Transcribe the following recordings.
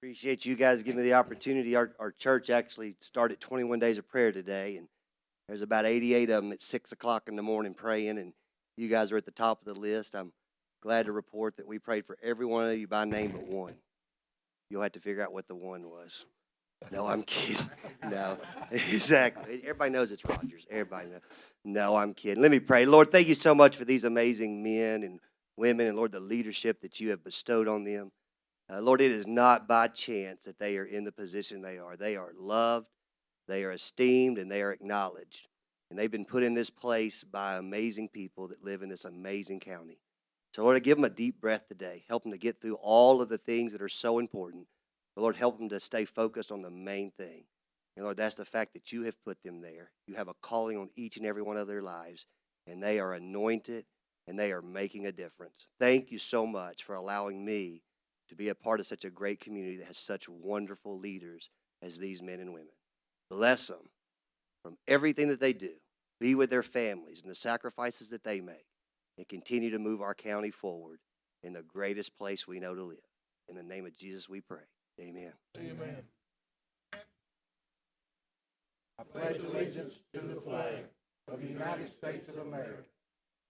Appreciate you guys giving me the opportunity. Our church actually started 21 days of prayer today, and there's about 88 of them at 6 o'clock in the morning praying, and you guys are at the top of the list. I'm glad to report that we prayed for every one of you by name but one. You'll have to figure out what the one was. No, I'm kidding. No, exactly. Everybody knows it's Rogers. Everybody knows. No, I'm kidding. Let me pray. Lord, thank you so much for these amazing men and women, and Lord, the leadership that you have bestowed on them. Lord, it is not by chance that they are in the position they are. They are loved, they are esteemed, and they are acknowledged. And they've been put in this place by amazing people that live in this amazing county. So, Lord, I give them a deep breath today. Help them to get through all of the things that are so important. But, Lord, help them to stay focused on the main thing. And, Lord, that's the fact that you have put them there. You have a calling on each and every one of their lives, and they are anointed, and they are making a difference. Thank you so much for allowing me to be a part of such a great community that has such wonderful leaders as these men and women. Bless them from everything that they do. Be with their families and the sacrifices that they make, and continue to move our county forward in the greatest place we know to live. In the name of Jesus we pray. Amen. Amen. I pledge allegiance to the flag of the United States of America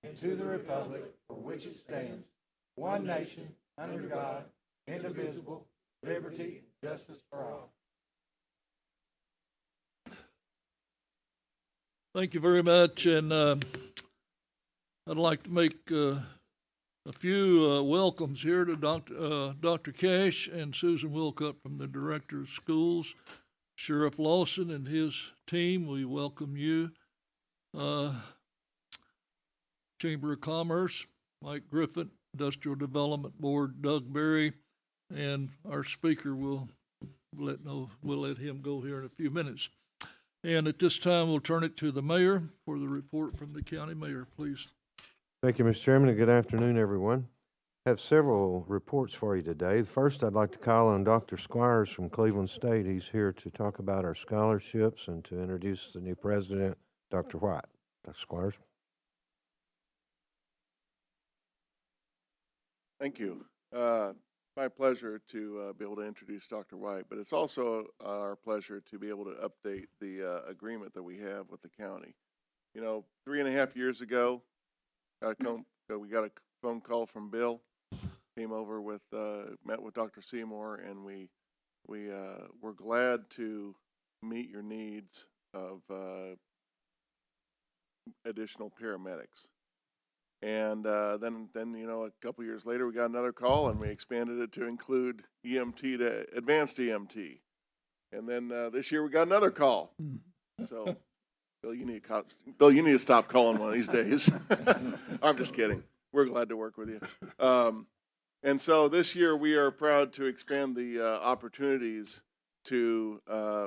and to the republic for which it stands, one nation, under God, indivisible, liberty, and justice for all. Thank you very much, and I'd like to make a few welcomes here to Dr. Cash and Susan Wilcutt from the Director of Schools. Sheriff Lawson and his team, we welcome you. Chamber of Commerce, Mike Griffin, Industrial Development Board, Doug Berry, and our speaker we'll let him go here in a few minutes. And at this time, we'll turn it to the mayor for the report from the county mayor, please. Thank you, Mr. Chairman, and good afternoon, everyone. I have several reports for you today. First, I'd like to call on Dr. Squires from Cleveland State. He's here to talk about our scholarships and to introduce the new president, Dr. White. Dr. Squires. Thank you. My pleasure to be able to introduce Dr. White, but it's also our pleasure to be able to update the agreement that we have with the county. You know, 3.5 years ago, we got a phone call from Bill, came over with, met with Dr. Seymour, and we were glad to meet your needs of additional paramedics. And then a couple years later, we got another call, and we expanded it to include EMT to advanced EMT. And then this year, we got another call. So, Bill, you need to stop calling one of these days. I'm just kidding. We're glad to work with you. And so this year, we are proud to expand the opportunities to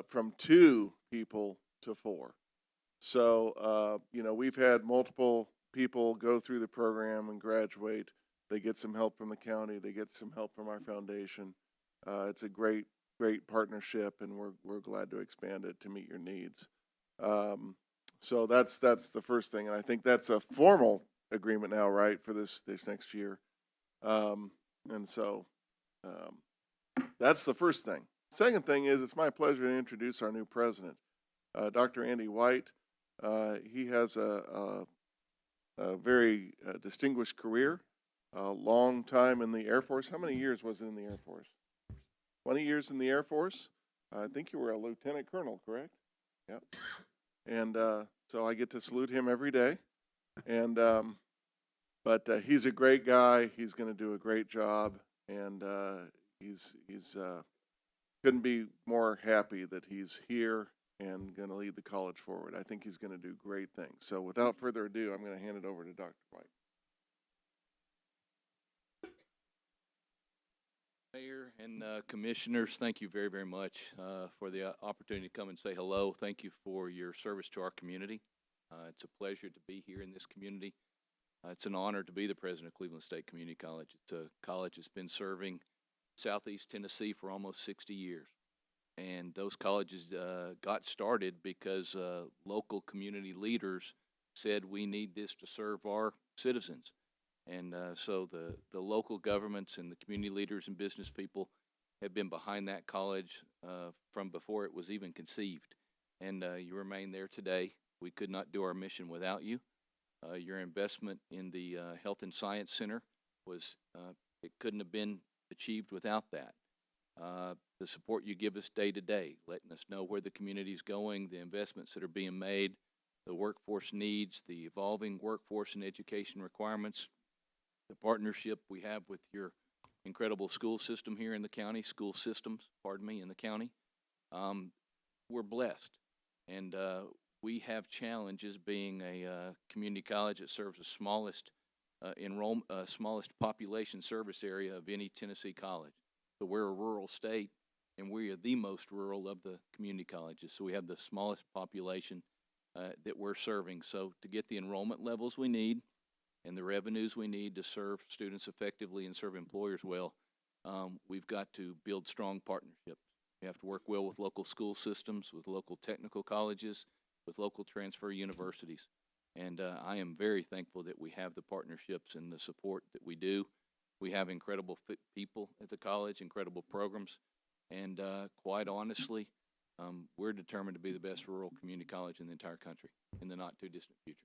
from 2 people to 4. So, we've had multiple people go through the program and graduate. They get some help from the county. They get some help from our foundation. It's a great partnership, and we're glad to expand it to meet your needs. So that's the first thing, and I think that's a formal agreement now, right, for this next year. And so that's the first thing. Second thing is, it's my pleasure to introduce our new president, Dr. Andy White. He has a very distinguished career, a long time in the Air Force. How many years was it in the Air Force? 20 years in the Air Force. I think you were a lieutenant colonel, correct? Yep. And so I get to salute him every day. And but he's a great guy. He's going to do a great job, and he's couldn't be more happy that he's here and going to lead the college forward. I think he's going to do great things. So without further ado, I'm going to hand it over to Dr. White. Mayor and commissioners, thank you very, very much for the opportunity to come and say hello. Thank you for your service to our community. It's a pleasure to be here in this community. It's an honor to be the president of Cleveland State Community College. It's a college that's been serving Southeast Tennessee for almost 60 years. And those colleges got started because local community leaders said we need this to serve our citizens. And so the local governments and the community leaders and business people have been behind that college from before it was even conceived. And you remain there today. We could not do our mission without you. Your investment in the Health and Science Center was, it couldn't have been achieved without that. The support you give us day to day, letting us know where the community is going, the investments that are being made, the workforce needs, the evolving workforce and education requirements, the partnership we have with your incredible school system here in the county, school systems, pardon me, in the county. We're blessed. And we have challenges being a community college that serves the smallest smallest population service area of any Tennessee college. So we're a rural state, and we are the most rural of the community colleges. So we have the smallest population that we're serving. So to get the enrollment levels we need and the revenues we need to serve students effectively and serve employers well, we've got to build strong partnerships. We have to work well with local school systems, with local technical colleges, with local transfer universities. And I am very thankful that we have the partnerships and the support that we do. We have incredible people at the college, incredible programs, and quite honestly, we're determined to be the best rural community college in the entire country in the not too distant future.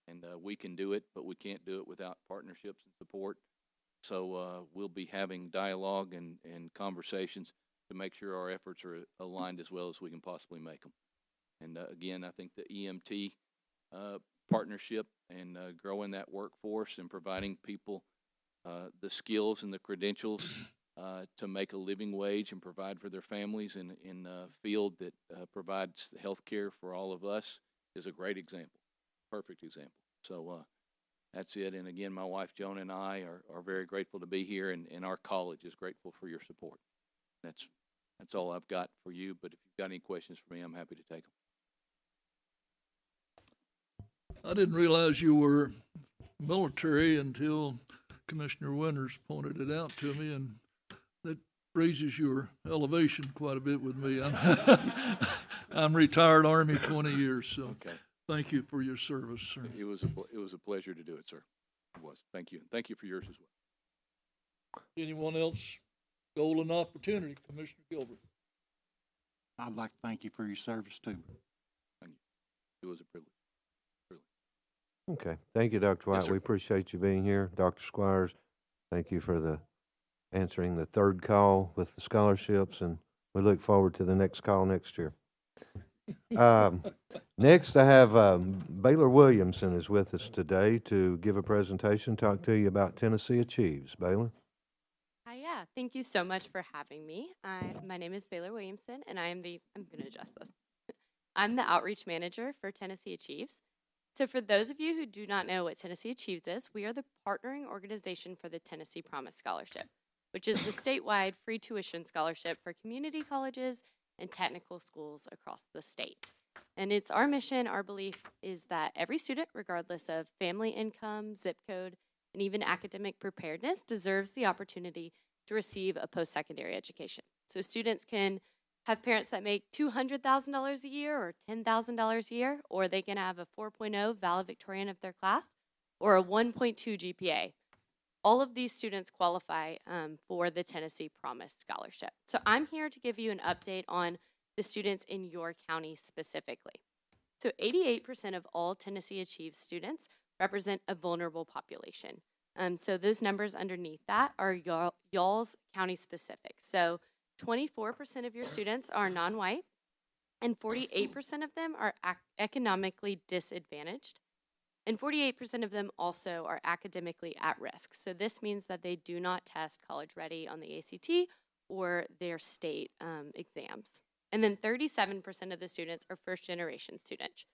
And we can do it, but we can't do it without partnerships and support. So we'll be having dialogue and conversations to make sure our efforts are aligned as well as we can possibly make them. And again, I think the EMT partnership and growing that workforce and providing people the skills and the credentials to make a living wage and provide for their families in a field that provides health care for all of us is a great example, perfect example. So that's it. And again, my wife Joan and I are very grateful to be here, and our college is grateful for your support. That's all I've got for you, but if you've got any questions for me, I'm happy to take them. I didn't realize you were military until Commissioner Winters pointed it out to me, and that raises your elevation quite a bit with me. I'm retired Army 20 years, so Okay. Thank you for your service, sir. It was a pleasure to do it, sir. It was. Thank you. Thank you for yours as well. Anyone else? Golden opportunity, Commissioner Gilbert. I'd like to thank you for your service too. Thank you. It was a privilege. Really. Okay. Thank you, Dr. White. Yes, sir. We appreciate you being here. Dr. Squires, thank you for answering the third call with the scholarships, and we look forward to the next call next year. Next, I have Baylor Williamson is with us today to give a presentation, talk to you about Tennessee Achieves. Baylor? Hi, yeah. Thank you so much for having me. My name is Baylor Williamson, and I'm going to adjust this. I'm the outreach manager for Tennessee Achieves. So for those of you who do not know what Tennessee Achieves is, we are the partnering organization for the Tennessee Promise Scholarship, which is the statewide free tuition scholarship for community colleges and technical schools across the state. And it's our mission, our belief is that every student, regardless of family income, zip code, and even academic preparedness, deserves the opportunity to receive a post-secondary education. So students can have parents that make $200,000 a year or $10,000 a year, or they can have a 4.0 valedictorian of their class or a 1.2 GPA. All of these students qualify for the Tennessee Promise Scholarship. So I'm here to give you an update on the students in your county specifically. So 88% of all Tennessee Achieves students represent a vulnerable population. So those numbers underneath that are y'all's county specific. So 24% of your students are non-white, and 48% of them are economically disadvantaged. And 48% of them also are academically at risk. So this means that they do not test college ready on the ACT or their state exams. And then 37% of the students are first generation students,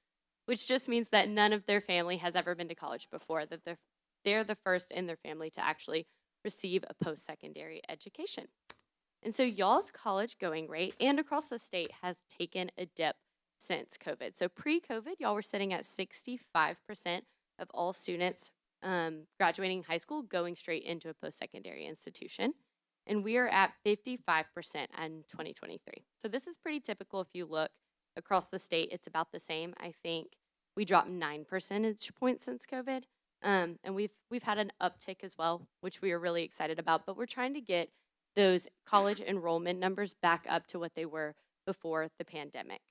which just means that none of their family has ever been to college before, that they're the first in their family to actually receive a post-secondary education. And so y'all's college going rate and across the state has taken a dip since COVID. So pre-COVID, y'all were sitting at 65% of all students graduating high school going straight into a post-secondary institution. And we are at 55% in 2023. So this is pretty typical. If you look across the state, it's about the same. I think we dropped 9 percentage points since COVID. And we've had an uptick as well, which we are really excited about. But we're trying to get those college enrollment numbers back up to what they were before the pandemic.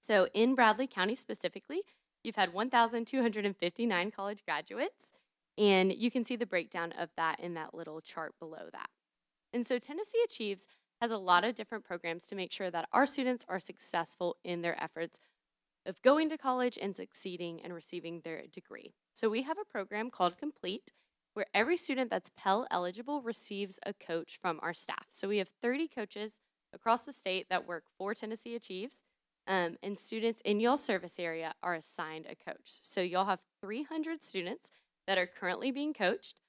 So in Bradley County specifically, you've had 1,259 college graduates, and you can see the breakdown of that in that little chart below that. And so Tennessee Achieves has a lot of different programs to make sure that our students are successful in their efforts of going to college and succeeding and receiving their degree. So we have a program called Complete, where every student that's Pell eligible receives a coach from our staff. So we have 30 coaches across the state that work for Tennessee Achieves, and students in y'all's service area are assigned a coach. So y'all have 300 students that are currently being coached.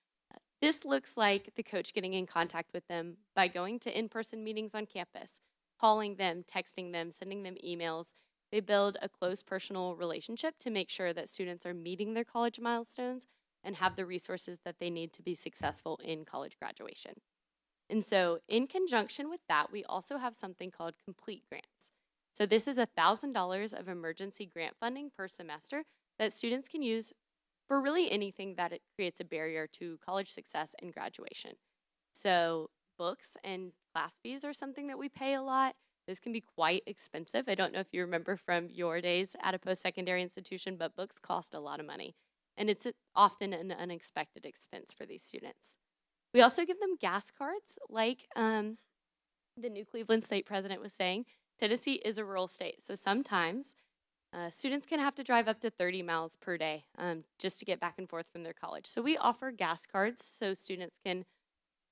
This looks like the coach getting in contact with them by going to in-person meetings on campus, calling them, texting them, sending them emails. They build a close personal relationship to make sure that students are meeting their college milestones and have the resources that they need to be successful in college graduation. And so in conjunction with that, we also have something called Complete Grants. So this is $1,000 of emergency grant funding per semester that students can use for really anything that it creates a barrier to college success and graduation. So books and class fees are something that we pay a lot. Those can be quite expensive. I don't know if you remember from your days at a post-secondary institution, but books cost a lot of money. And it's often an unexpected expense for these students. We also give them gas cards, like the New Cleveland State President was saying. Tennessee is a rural state, so sometimes students can have to drive up to 30 miles per day just to get back and forth from their college. So we offer gas cards so students can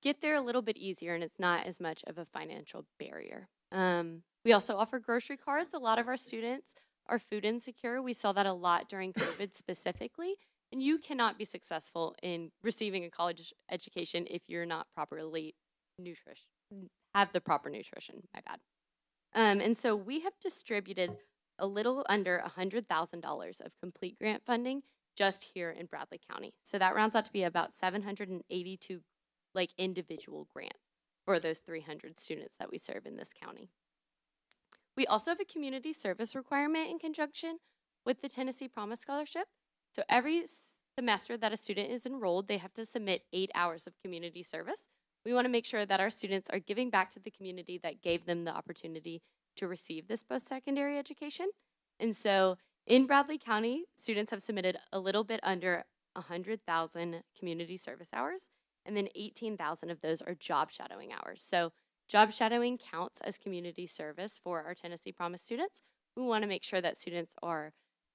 get there a little bit easier and it's not as much of a financial barrier. We also offer grocery cards. A lot of our students are food insecure. We saw that a lot during COVID specifically. And you cannot be successful in receiving a college education if you're not properly have the proper nutrition, my bad. And so we have distributed a little under $100,000 of complete grant funding just here in Bradley County. So that rounds out to be about 782 individual grants for those 300 students that we serve in this county. We also have a community service requirement in conjunction with the Tennessee Promise Scholarship. So every semester that a student is enrolled, they have to submit 8 hours of community service. We want to make sure that our students are giving back to the community that gave them the opportunity to receive this post-secondary education. And so in Bradley County, students have submitted a little bit under 100,000 community service hours, and then 18,000 of those are job shadowing hours. So job shadowing counts as community service for our Tennessee Promise students. We want to make sure that students are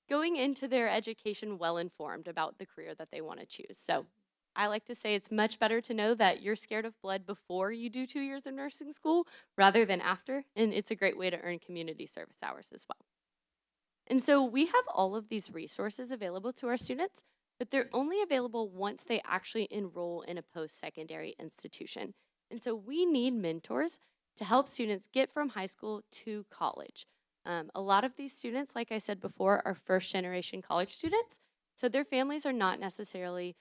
going into their education well-informed about the career that they want to choose. So I like to say it's much better to know that you're scared of blood before you do 2 years of nursing school rather than after, and it's a great way to earn community service hours as well. And so we have all of these resources available to our students, but they're only available once they actually enroll in a post-secondary institution. And so we need mentors to help students get from high school to college. A lot of these students, like I said before, are first-generation college students, so their families are not necessarily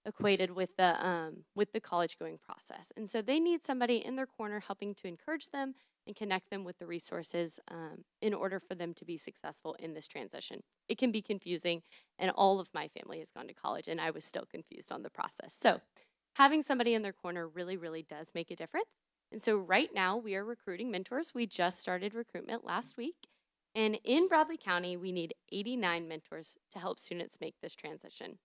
equated with the college-going process. And so they need somebody in their corner helping to encourage them and connect them with the resources in order for them to be successful in this transition. It can be confusing, and all of my family has gone to college, and I was still confused on the process. So having somebody in their corner really, really does make a difference. And so right now we are recruiting mentors. We just started recruitment last week. And in Bradley County, we need 89 mentors to help students make this transition.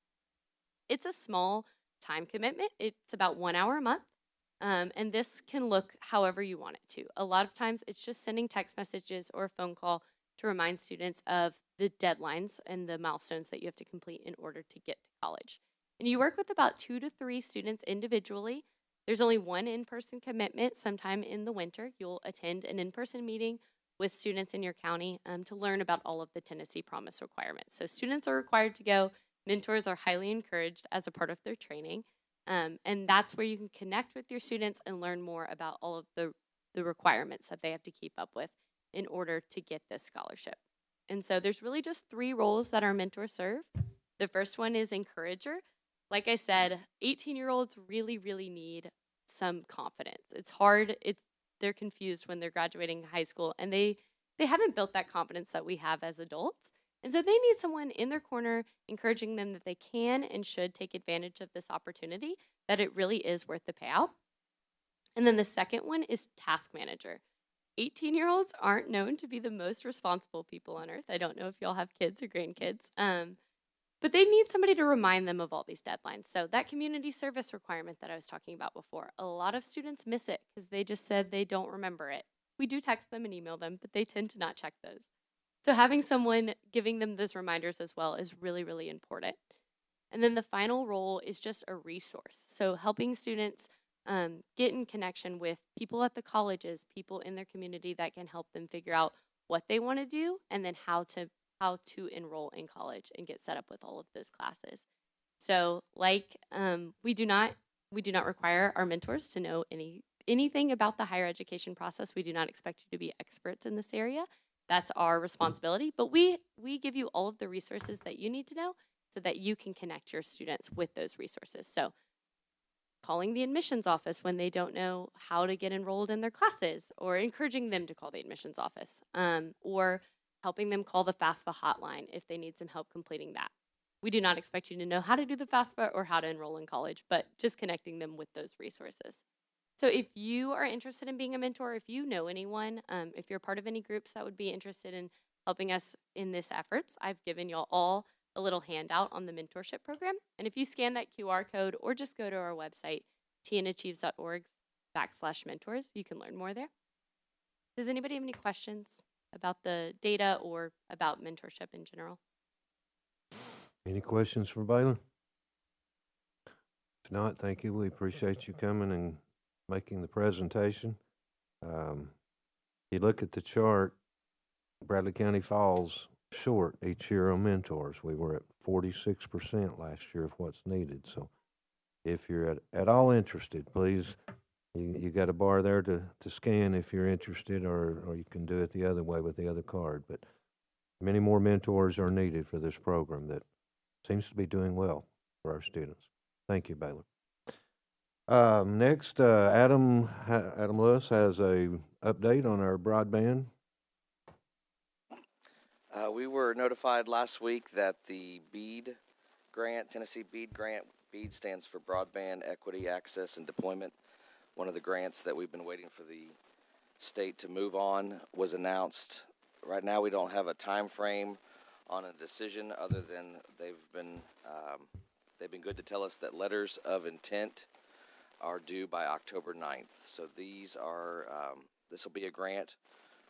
It's a small time commitment. It's about 1 hour a month. And this can look however you want it to. A lot of times it's just sending text messages or a phone call to remind students of the deadlines and the milestones that you have to complete in order to get to college. And you work with about 2 to 3 students individually. There's only one in-person commitment sometime in the winter. You'll attend an in-person meeting with students in your county to learn about all of the Tennessee Promise requirements. So students are required to go. Mentors are highly encouraged as a part of their training. And that's where you can connect with your students and learn more about all of the requirements that they have to keep up with in order to get this scholarship. And so there's really just 3 roles that our mentors serve. The first one is encourager. Like I said, 18-year-olds really, really need some confidence. It's hard. They're confused when they're graduating high school, and they haven't built that confidence that we have as adults. And so they need someone in their corner encouraging them that they can and should take advantage of this opportunity, that it really is worth the payout. And then the second one is task manager. 18-year-olds aren't known to be the most responsible people on earth. I don't know if y'all have kids or grandkids, but they need somebody to remind them of all these deadlines. So that community service requirement that I was talking about before, a lot of students miss it because they just said they don't remember it. We do text them and email them, but they tend to not check those. So having someone giving them those reminders as well is really, really important. And then the final role is just a resource. So helping students get in connection with people at the colleges, people in their community that can help them figure out what they want to do and then how to enroll in college and get set up with all of those classes. So like we do not require our mentors to know anything about the higher education process. We do not expect you to be experts in this area. That's our responsibility, but we give you all of the resources that you need to know so that you can connect your students with those resources. So calling the admissions office when they don't know how to get enrolled in their classes, or encouraging them to call the admissions office, or helping them call the FAFSA hotline if they need some help completing that. We do not expect you to know how to do the FAFSA or how to enroll in college, but just connecting them with those resources. So if you are interested in being a mentor, if you know anyone, if you're part of any groups that would be interested in helping us in this efforts, I've given y'all all a little handout on the mentorship program. And if you scan that QR code or just go to our website, tnachieves.org/mentors, you can learn more there. Does anybody have any questions about the data or about mentorship in general? Any questions for Baylor? If not, thank you. We appreciate you coming and making the presentation. You look at the chart, Bradley County falls short each year on mentors. We were at 46% last year of what's needed. So if you're at all interested, please, you got a bar there to scan if you're interested, or you can do it the other way with the other card. But many more mentors are needed for this program that seems to be doing well for our students. Thank you, Baylor. Next, Adam Lewis has a update on our broadband. We were notified last week that the BEAD grant, Tennessee BEAD grant, BEAD stands for Broadband Equity Access and Deployment. One of the grants that we've been waiting for the state to move on was announced. Right now we don't have a time frame on a decision other than they've been good to tell us that letters of intent are due by October 9th. So these are, this will be a grant.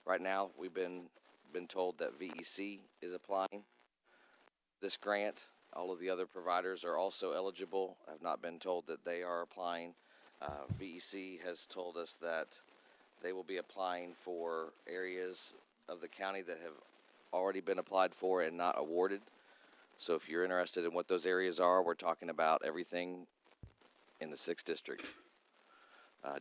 Right now we've been told that VEC is applying this grant. All of the other providers are also eligible. I've not been told that they are applying. VEC has told us that they will be applying for areas of the county that have already been applied for and not awarded. So if you're interested in what those areas are, we're talking about everything in the 6th district.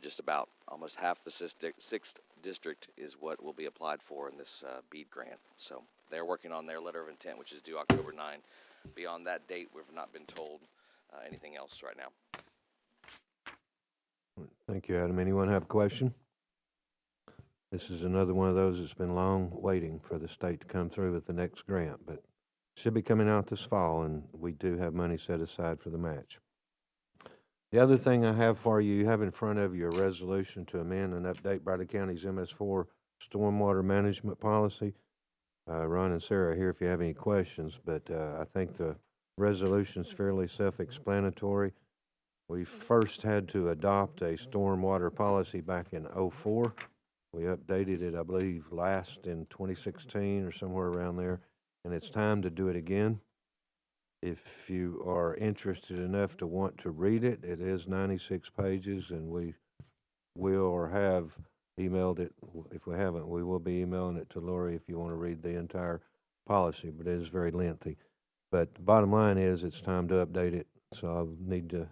Just about almost half the 6th district is what will be applied for in this BEAD grant. So they're working on their letter of intent, which is due October 9. Beyond that date, we've not been told anything else right now. Thank you, Adam. Anyone have a question? This is another one of those that's been long waiting for the state to come through with the next grant, but should be coming out this fall, and we do have money set aside for the match. The other thing I have for you, you have in front of you a resolution to amend and update Bradley County's MS4 stormwater management policy. Ron and Sarah are here if you have any questions, but I think the resolution is fairly self-explanatory. We first had to adopt a stormwater policy back in '04. We updated it, I believe, last in 2016 or somewhere around there, and it's time to do it again. If you are interested enough to want to read it, it is 96 pages, and we will or have emailed it. If we haven't, we will be emailing it to Lori if you want to read the entire policy, but it is very lengthy. But the bottom line is it's time to update it, so I'll need to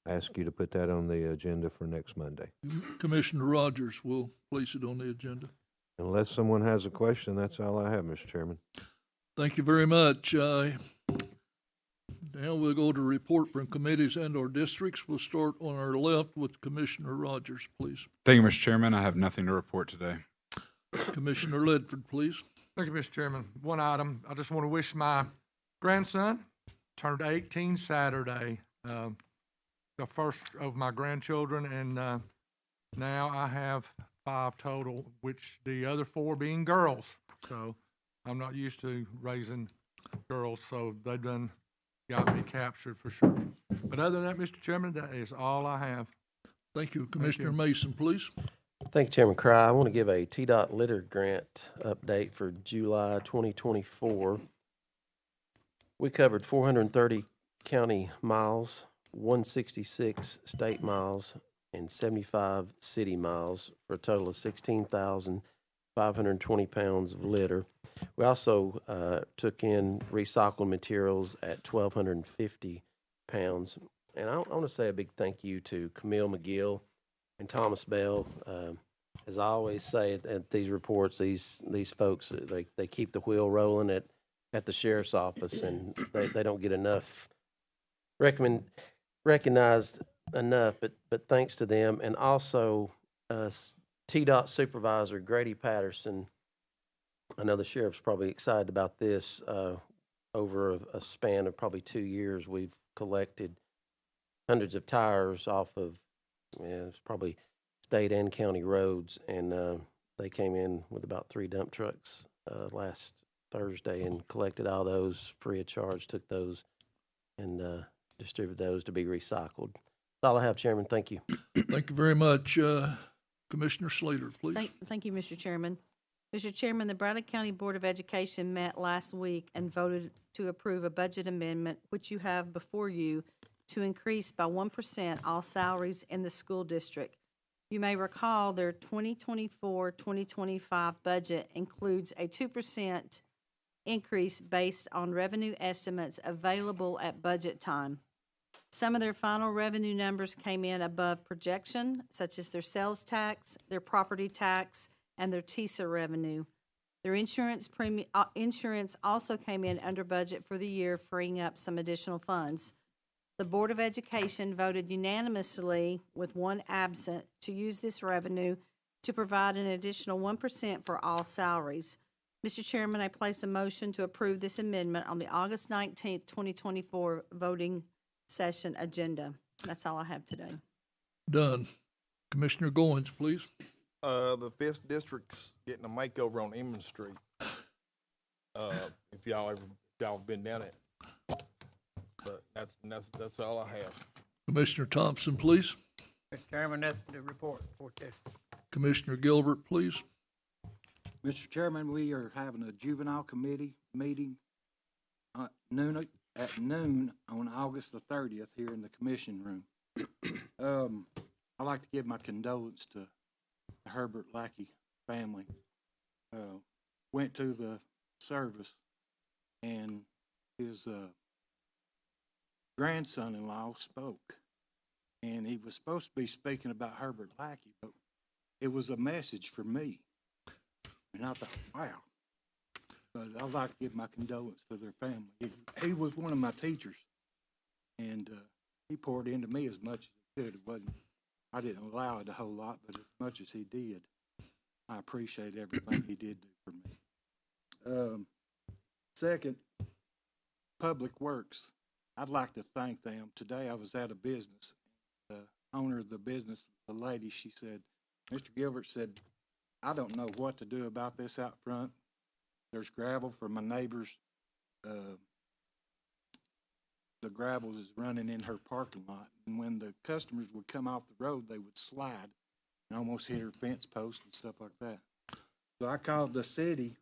ask you to put that on the agenda for next Monday. Commissioner Rogers will place it on the agenda. Unless someone has a question, that's all I have, Mr. Chairman. Thank you very much. Now we'll go to report from committees and our districts. We'll start on our left with Commissioner Rogers, please. Thank you, Mr. Chairman. I have nothing to report today. Commissioner Ledford, please. Thank you, Mr. Chairman. One item, I just want to wish my grandson, turned 18 Saturday, the first of my grandchildren, and Now I have 5 total, which the other 4 being girls. So I'm not used to raising girls, so they done got me captured for sure. But other than that, Mr. Chairman, that is all I have. Thank you. Commissioner Mason, please. Thank you, Chairman Cry. I want to give a TDOT litter grant update for July 2024. We covered 430 county miles, 166 state miles, and 75 city miles for a total of 16,520 pounds of litter. We also took in recycled materials at 1,250 pounds. And I want to say a big thank you to Camille McGill and Thomas Bell. As I always say at these reports, these folks, they keep the wheel rolling at the sheriff's office, and they don't get enough recognized enough, but thanks to them. And also TDOT Supervisor Grady Patterson. I know the sheriff's probably excited about this. Over a span of probably 2 years, we've collected hundreds of tires off of it's probably state and county roads, and they came in with about 3 dump trucks last Thursday and collected all those free of charge, took those and distributed those to be recycled. That's all I have, Chairman. Thank you. Thank you very much. Commissioner Slater, please. Thank you, Mr. Chairman. Mr. Chairman, the Bradley County Board of Education met last week and voted to approve a budget amendment, which you have before you, to increase by 1% all salaries in the school district. You may recall their 2024-2025 budget includes a 2% increase based on revenue estimates available at budget time. Some of their final revenue numbers came in above projection, such as their sales tax, their property tax, and their TISA revenue. Their insurance also came in under budget for the year, freeing up some additional funds. The Board of Education voted unanimously, with 1 absent, to use this revenue to provide an additional 1% for all salaries. Mr. Chairman, I place a motion to approve this amendment on the August 19th, 2024 voting session agenda. That's all I have today. Done. Commissioner Goins, please. The 5th District's getting a makeover on Inman Street. If y'all have been down it. But that's all I have. Commissioner Thompson, please. Mr. Chairman, that's the report for this. Commissioner Gilbert, please. Mr. Chairman, we are having a juvenile committee meeting at noon on August the 30th here in the commission room. I'd like to give my condolence to the Herbert Lackey family. Went to the service, and his grandson-in-law spoke, and he was supposed to be speaking about Herbert Lackey, but it was a message for me. And I thought, wow. But I'd like to give my condolence to their family. He was one of my teachers, and he poured into me as much as he could. I didn't allow it a whole lot, but as much as he did, I appreciate everything he did do for me. Second, Public Works. I'd like to thank them. Today I was at a business. The owner of the business, the lady, she said, Mr. Gilbert said, I don't know what to do about this out front. There's gravel for my neighbors. The gravel is running in her parking lot. And when the customers would come off the road, they would slide and almost hit her fence post and stuff like that. So I called the city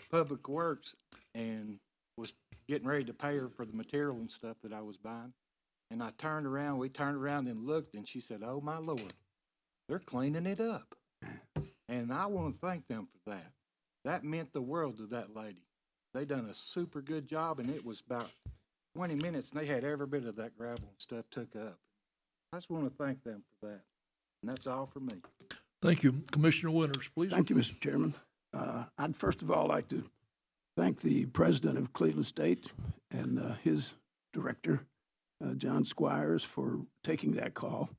Public Works and was getting ready to pay her for the material and stuff that I was buying. And we turned around and looked, and she said, oh my Lord, they're cleaning it up. And I want to thank them for that. That meant the world to that lady. They done a super good job, and it was about 20 minutes, and they had every bit of that gravel and stuff took up. I just want to thank them for that. And that's all for me. Thank you. Commissioner Winters, please. Thank you, Mr. Chairman. I'd first of all like to thank the president of Cleveland State and his director, John Squires, for taking that call.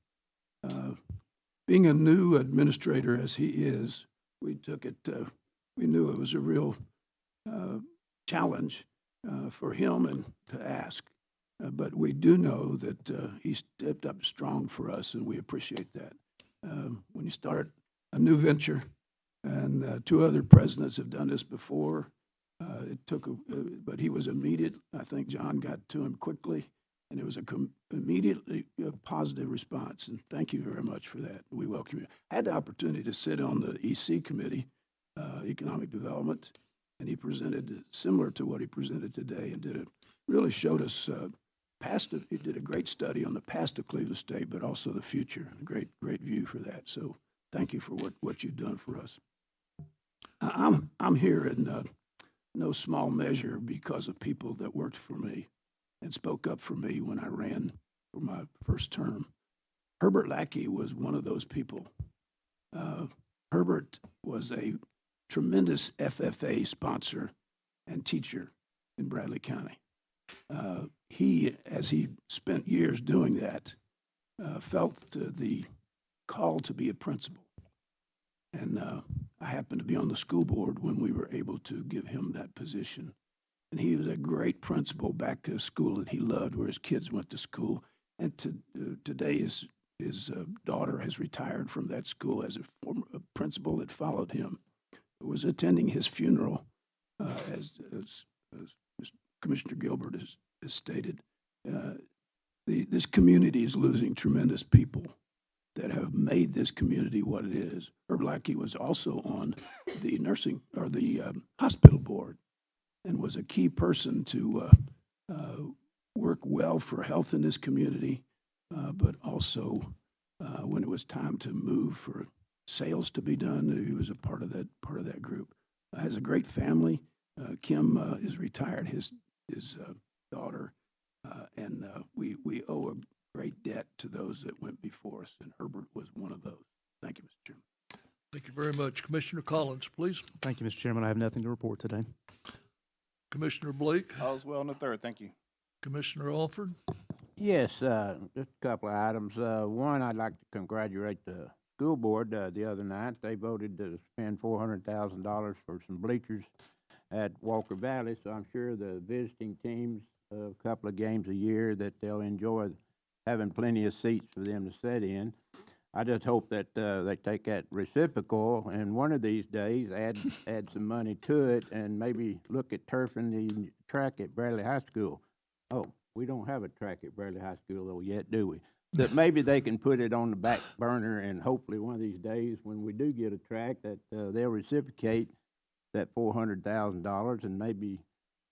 Being a new administrator as he is, we took it, we knew it was a real challenge for him and to ask. But we do know that he stepped up strong for us, and we appreciate that. when you start a new venture, and two other presidents have done this before. But he was immediate. I think John got to him quickly, and it was immediately a positive response. And thank you very much for that. We welcome you. I had the opportunity to sit on the EC committee, Economic Development, and he presented similar to what he presented today, and really showed us he did a great study on the past of Cleveland State, but also the future. A great view for that. So thank you for what you've done for us. I'm here in no small measure because of people that worked for me and spoke up for me when I ran for my first term. Herbert Lackey was one of those people. Herbert was a tremendous FFA sponsor and teacher in Bradley County. As he spent years doing that, felt the call to be a principal. And I happened to be on the school board when we were able to give him that position. And he was a great principal back at a school that he loved, where his kids went to school. And today his daughter has retired from that school as a former principal that followed him. Was attending his funeral, as Commissioner Gilbert has stated. This community is losing tremendous people that have made this community what it is. Herb Lackey was also on the hospital board, and was a key person to work well for health in this community, but also when it was time to move for sales to be done, he was a part of that group. Has a great family. Kim is retired, his daughter, and we owe a great debt to those that went before us, and Herbert was one of those. Thank you, Mr. Chairman. Thank you very much. Commissioner Collins, please. Thank you, Mr. Chairman. I have nothing to report today. Commissioner Blake. All's well in the third. Thank you. Commissioner Alford. Yes, just a couple of items. One, I'd like to congratulate the school board the other night. They voted to spend $400,000 for some bleachers at Walker Valley, so I'm sure the visiting teams, a couple of games a year, that they'll enjoy having plenty of seats for them to sit in. I just hope that they take that reciprocal, and one of these days add some money to it, and maybe look at turfing the track at Bradley High School. Oh, we don't have a track at Bradley High School though yet, do we? That maybe they can put it on the back burner, and hopefully one of these days when we do get a track, that they'll reciprocate that $400,000 and maybe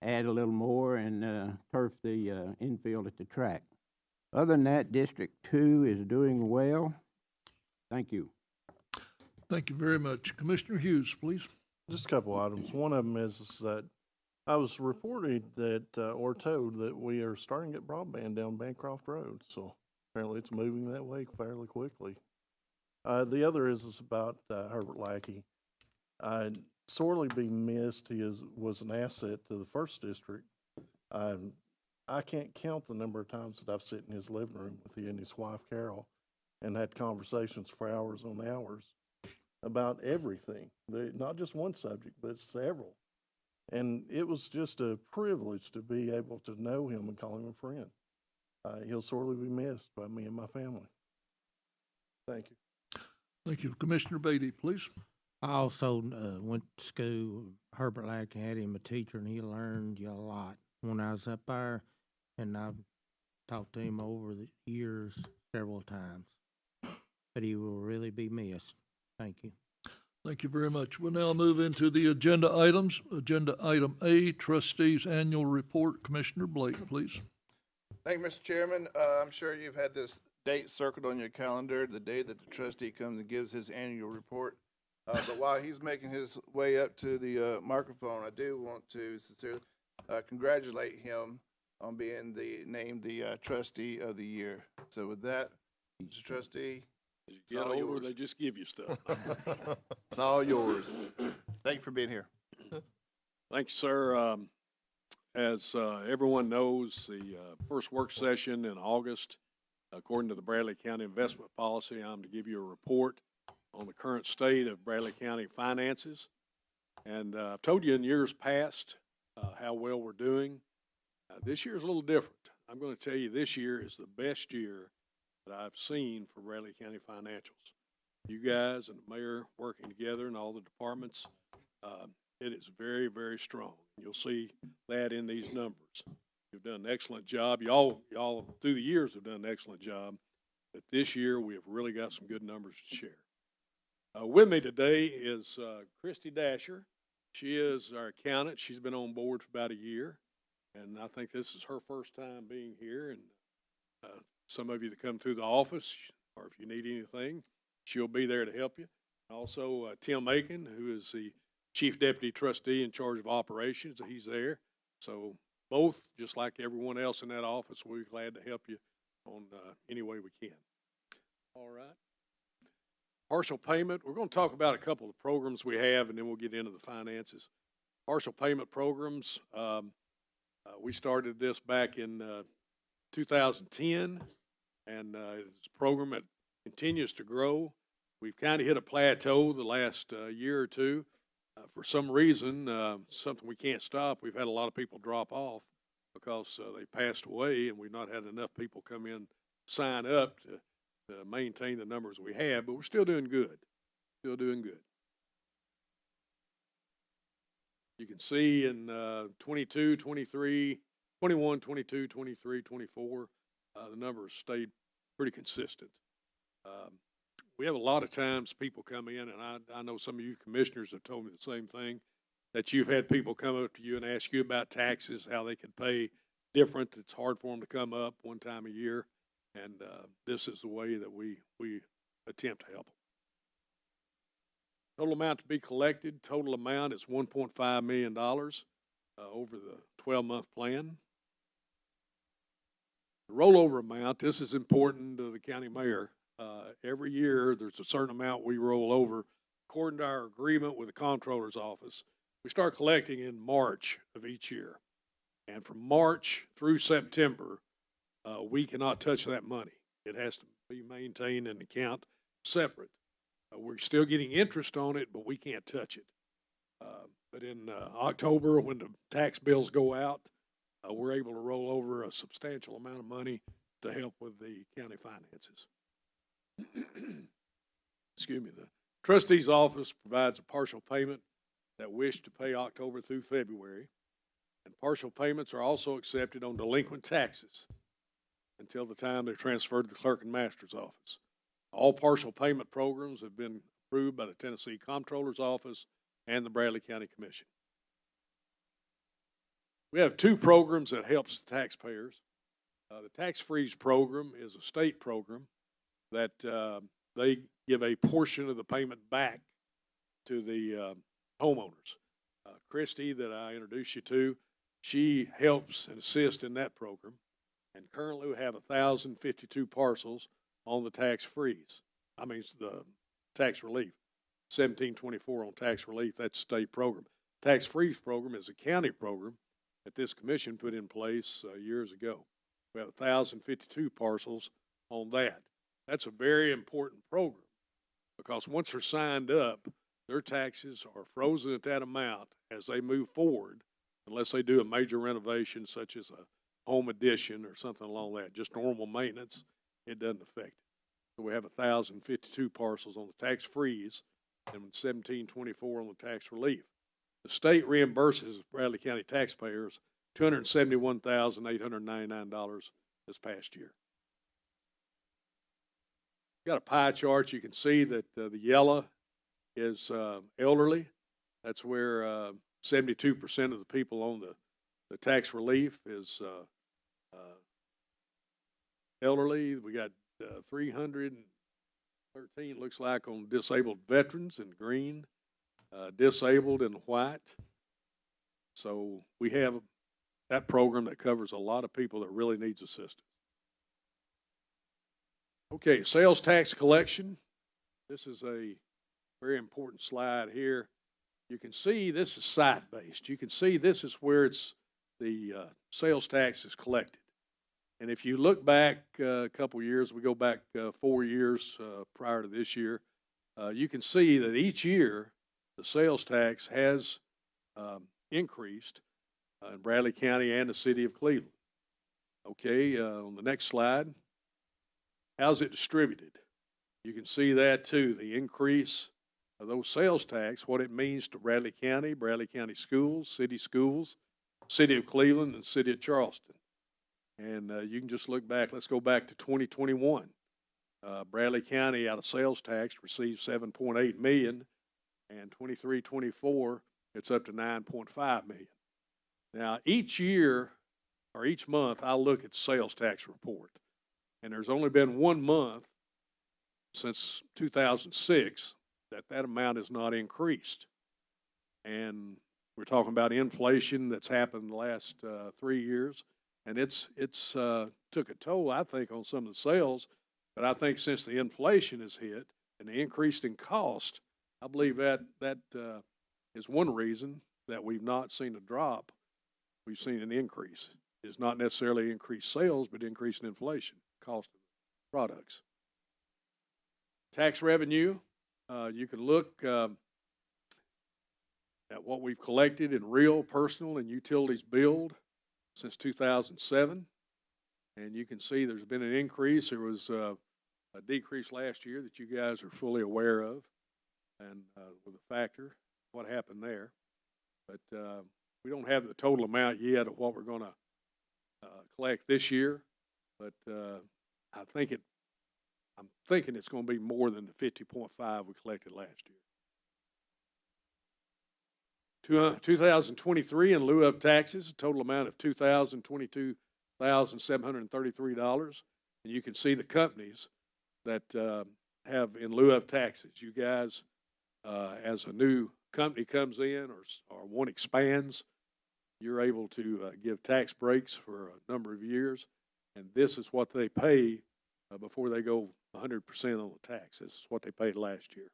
add a little more and turf the infield at the track. Other than that, District 2 is doing well. Thank you. Thank you very much. Commissioner Hughes, please. Just a couple items. One of them is that I was reported that, or told that we are starting to get broadband down Bancroft Road. So apparently it's moving that way fairly quickly. The other is about Herbert Lackey. I'd sorely be missed. He was an asset to the first district. I can't count the number of times that I've sat in his living room with he and his wife, Carol, and had conversations for hours on hours about everything. Not just one subject, but several. And it was just a privilege to be able to know him and call him a friend. He'll sorely be missed by me and my family. Thank you. Thank you. Commissioner Beatty, please. I also went to school. Herbert Lackey had him a teacher, and he learned a lot when I was up there, and I've talked to him over the years several times. But he will really be missed. Thank you. Thank you very much. We'll now move into the agenda items. Agenda item A, Trustees Annual Report. Commissioner Blake, please. Thank you, Mr. Chairman. I'm sure you've had this date circled on your calendar, the day that the trustee comes and gives his annual report. But while he's making his way up to the microphone, I do want to sincerely congratulate him on being named the Trustee of the Year. So with that, Mr. Trustee, as you get older, they just give you stuff. It's all yours. Thank you for being here. Thank you, sir. As everyone knows, the first work session in August, according to the Bradley County Investment Policy, I'm to give you a report on the current state of Bradley County finances. And I've told you in years past how well we're doing. This year is a little different. I'm going to tell you this year is the best year that I've seen for Bradley County financials. you guys and the mayor working together and all the departments, it is very, very strong. You'll see that in these numbers. You've done an excellent job. Y'all through the years have done an excellent job. But this year we have really got some good numbers to share. With me today is Christy Dasher. She is our accountant. She's been on board for about a year, and I think this is her first time being here. And some of you that come through the office, or if you need anything, she'll be there to help you. Also, Tim Aiken, who is the Chief Deputy Trustee in charge of operations, he's there. So both, just like everyone else in that office, we're glad to help you on any way we can. All right. Partial payment, we're going to talk about a couple of programs we have, and then we'll get into the finances. Partial payment programs, we started this back in 2010, and it's a program that continues to grow. We've kind of hit a plateau the last year or two. For some reason, something we can't stop, we've had a lot of people drop off because they passed away, and we've not had enough people come in, sign up to maintain the numbers we have, but we're still doing good. Still doing good. You can see in 22, 23, 21, 22, 23, 24, the numbers stayed pretty consistent. We have a lot of times people come in, and I know some of you commissioners have told me the same thing, that you've had people come up to you and ask you about taxes, how they can pay different. It's hard for them to come up one time a year, and this is the way that we attempt to help them. Total amount to be collected, total amount is $1.5 million over the 12-month plan. The rollover amount, this is important to the county mayor. Every year, there's a certain amount we roll over. According to our agreement with the comptroller's office, we start collecting in March of each year. And from March through September, we cannot touch that money. It has to be maintained in an account separate. We're still getting interest on it, but we can't touch it. But in October, when the tax bills go out, we're able to roll over a substantial amount of money to help with the county finances. Excuse me. The trustee's office provides a partial payment that wish to pay October through February, and partial payments are also accepted on delinquent taxes until the time they're transferred to the clerk and master's office. All partial payment programs have been approved by the Tennessee Comptroller's Office and the Bradley County Commission. We have two programs that helps the taxpayers. The tax freeze program is a state program that they give a portion of the payment back to the homeowners. Christy, that I introduced you to, she helps and assists in that program. And currently we have 1,052 parcels on the tax freeze. I mean, the tax relief. 1724 on tax relief, that's a state program. Tax freeze program is a county program that this commission put in place years ago. We have 1,052 parcels on that. That's a very important program because once they're signed up, their taxes are frozen at that amount as they move forward, unless they do a major renovation such as a home addition or something along that. Just normal maintenance, it doesn't affect it. So we have 1,052 parcels on the tax freeze and 1,724 on the tax relief. The state reimburses Bradley County taxpayers $271,899 this past year. Got a pie chart. You can see that the yellow is elderly. That's where 72% of the people on the tax relief is elderly. We got 313, looks like, on disabled veterans in green, disabled in white. So we have that program that covers a lot of people that really needs assistance. Okay, sales tax collection. This is a very important slide here. You can see this is site-based. You can see this is where it's the sales tax is collected. And if you look back a couple years, we go back 4 years prior to this year, you can see that each year the sales tax has increased in Bradley County and the city of Cleveland. Okay, on the next slide, how's it distributed? You can see that too, the increase of those sales tax, what it means to Bradley County schools, City of Cleveland, and City of Charleston. And you can just look back. Let's go back to 2021. Bradley County out of sales tax received $7.8 million, and 23-24 it's up to $9.5 million. Now each year or each month I look at sales tax report, and there's only been 1 month since 2006 that amount has not increased. And we're talking about inflation that's happened the last 3 years, and it's took a toll, I think, on some of the sales. But I think since the inflation has hit and the increase in cost, I believe that is one reason that we've not seen a drop. We've seen an increase. It's not necessarily increased sales, but increase in inflation, cost of products. Tax revenue, you can look at what we've collected in real, personal, and utilities billed since 2007. And you can see there's been an increase. There was a decrease last year that you guys are fully aware of, and with a factor, what happened there. But we don't have the total amount yet of what we're going to collect this year. But I'm thinking it's going to be more than the 50.5 we collected last year. 2023 in lieu of taxes, a total amount of $2,022,733. And you can see the companies that have in lieu of taxes. You guys, as a new company comes in or one expands, you're able to give tax breaks for a number of years. And this is what they pay before they go 100% on the tax. This is what they paid last year.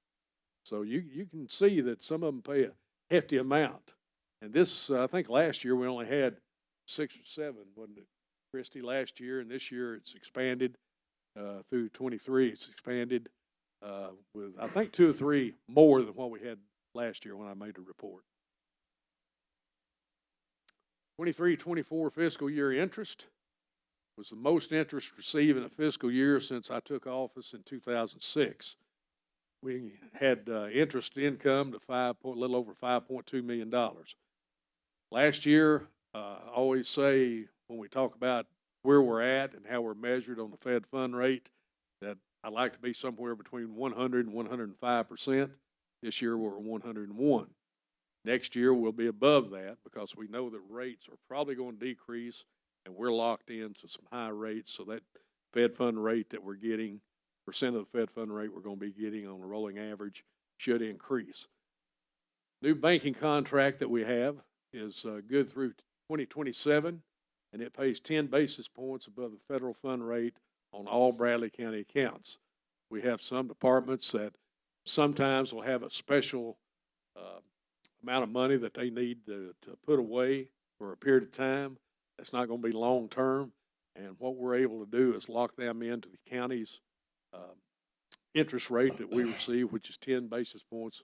So you can see that some of them pay a hefty amount. And this, I think last year we only had 6 or 7, wasn't it, Christy, last year? And this year it's expanded through 23. It's expanded with, I think, 2 or 3 more than what we had last year when I made the report. 23-24 fiscal year interest was the most interest received in a fiscal year since I took office in 2006. We had interest income to a little over $5.2 million. Last year, I always say when we talk about where we're at and how we're measured on the Fed fund rate, that I like to be somewhere between 100 and 105%. This year we're at 101. Next year we'll be above that because we know that rates are probably going to decrease, and we're locked into some high rates. So that Fed fund rate that we're getting, percent of the Fed fund rate we're going to be getting on a rolling average should increase. New banking contract that we have is good through 2027, and it pays 10 basis points above the federal fund rate on all Bradley County accounts. We have some departments that sometimes will have a special amount of money that they need to put away for a period of time. That's not going to be long term, and what we're able to do is lock them into the county's interest rate that we receive, which is 10 basis points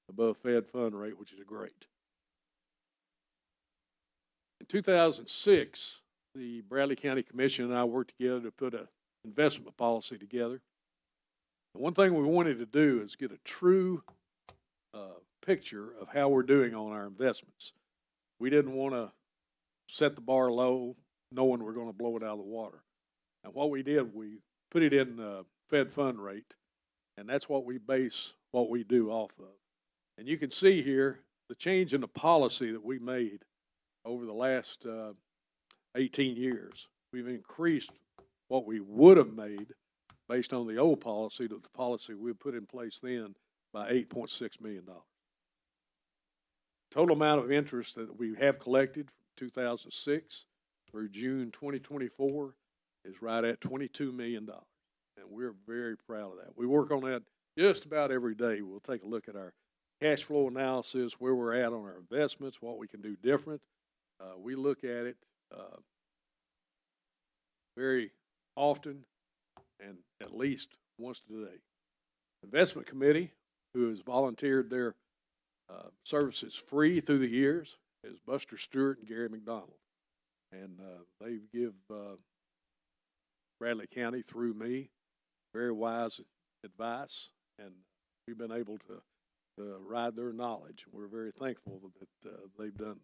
above Fed fund rate, which is great. In 2006, the Bradley County Commission and I worked together to put an investment policy together. And one thing we wanted to do is get a true picture of how we're doing on our investments. We didn't want to set the bar low knowing we're going to blow it out of the water. And what we did, we put it in Fed fund rate, and that's what we base what we do off of. And you can see here the change in the policy that we made over the last 18 years. We've increased what we would have made based on the old policy to the policy we put in place then by $8.6 million. Total amount of interest that we have collected from 2006 through June 2024 is right at $22 million. And we're very proud of that. We work on that just about every day. We'll take a look at our cash flow analysis, where we're at on our investments, what we can do different. We look at it very often and at least once a day. Investment committee, who has volunteered their services free through the years, is Buster Stewart and Gary McDonald. And they give Bradley County, through me, very wise advice, and we've been able to ride their knowledge. We're very thankful that they've done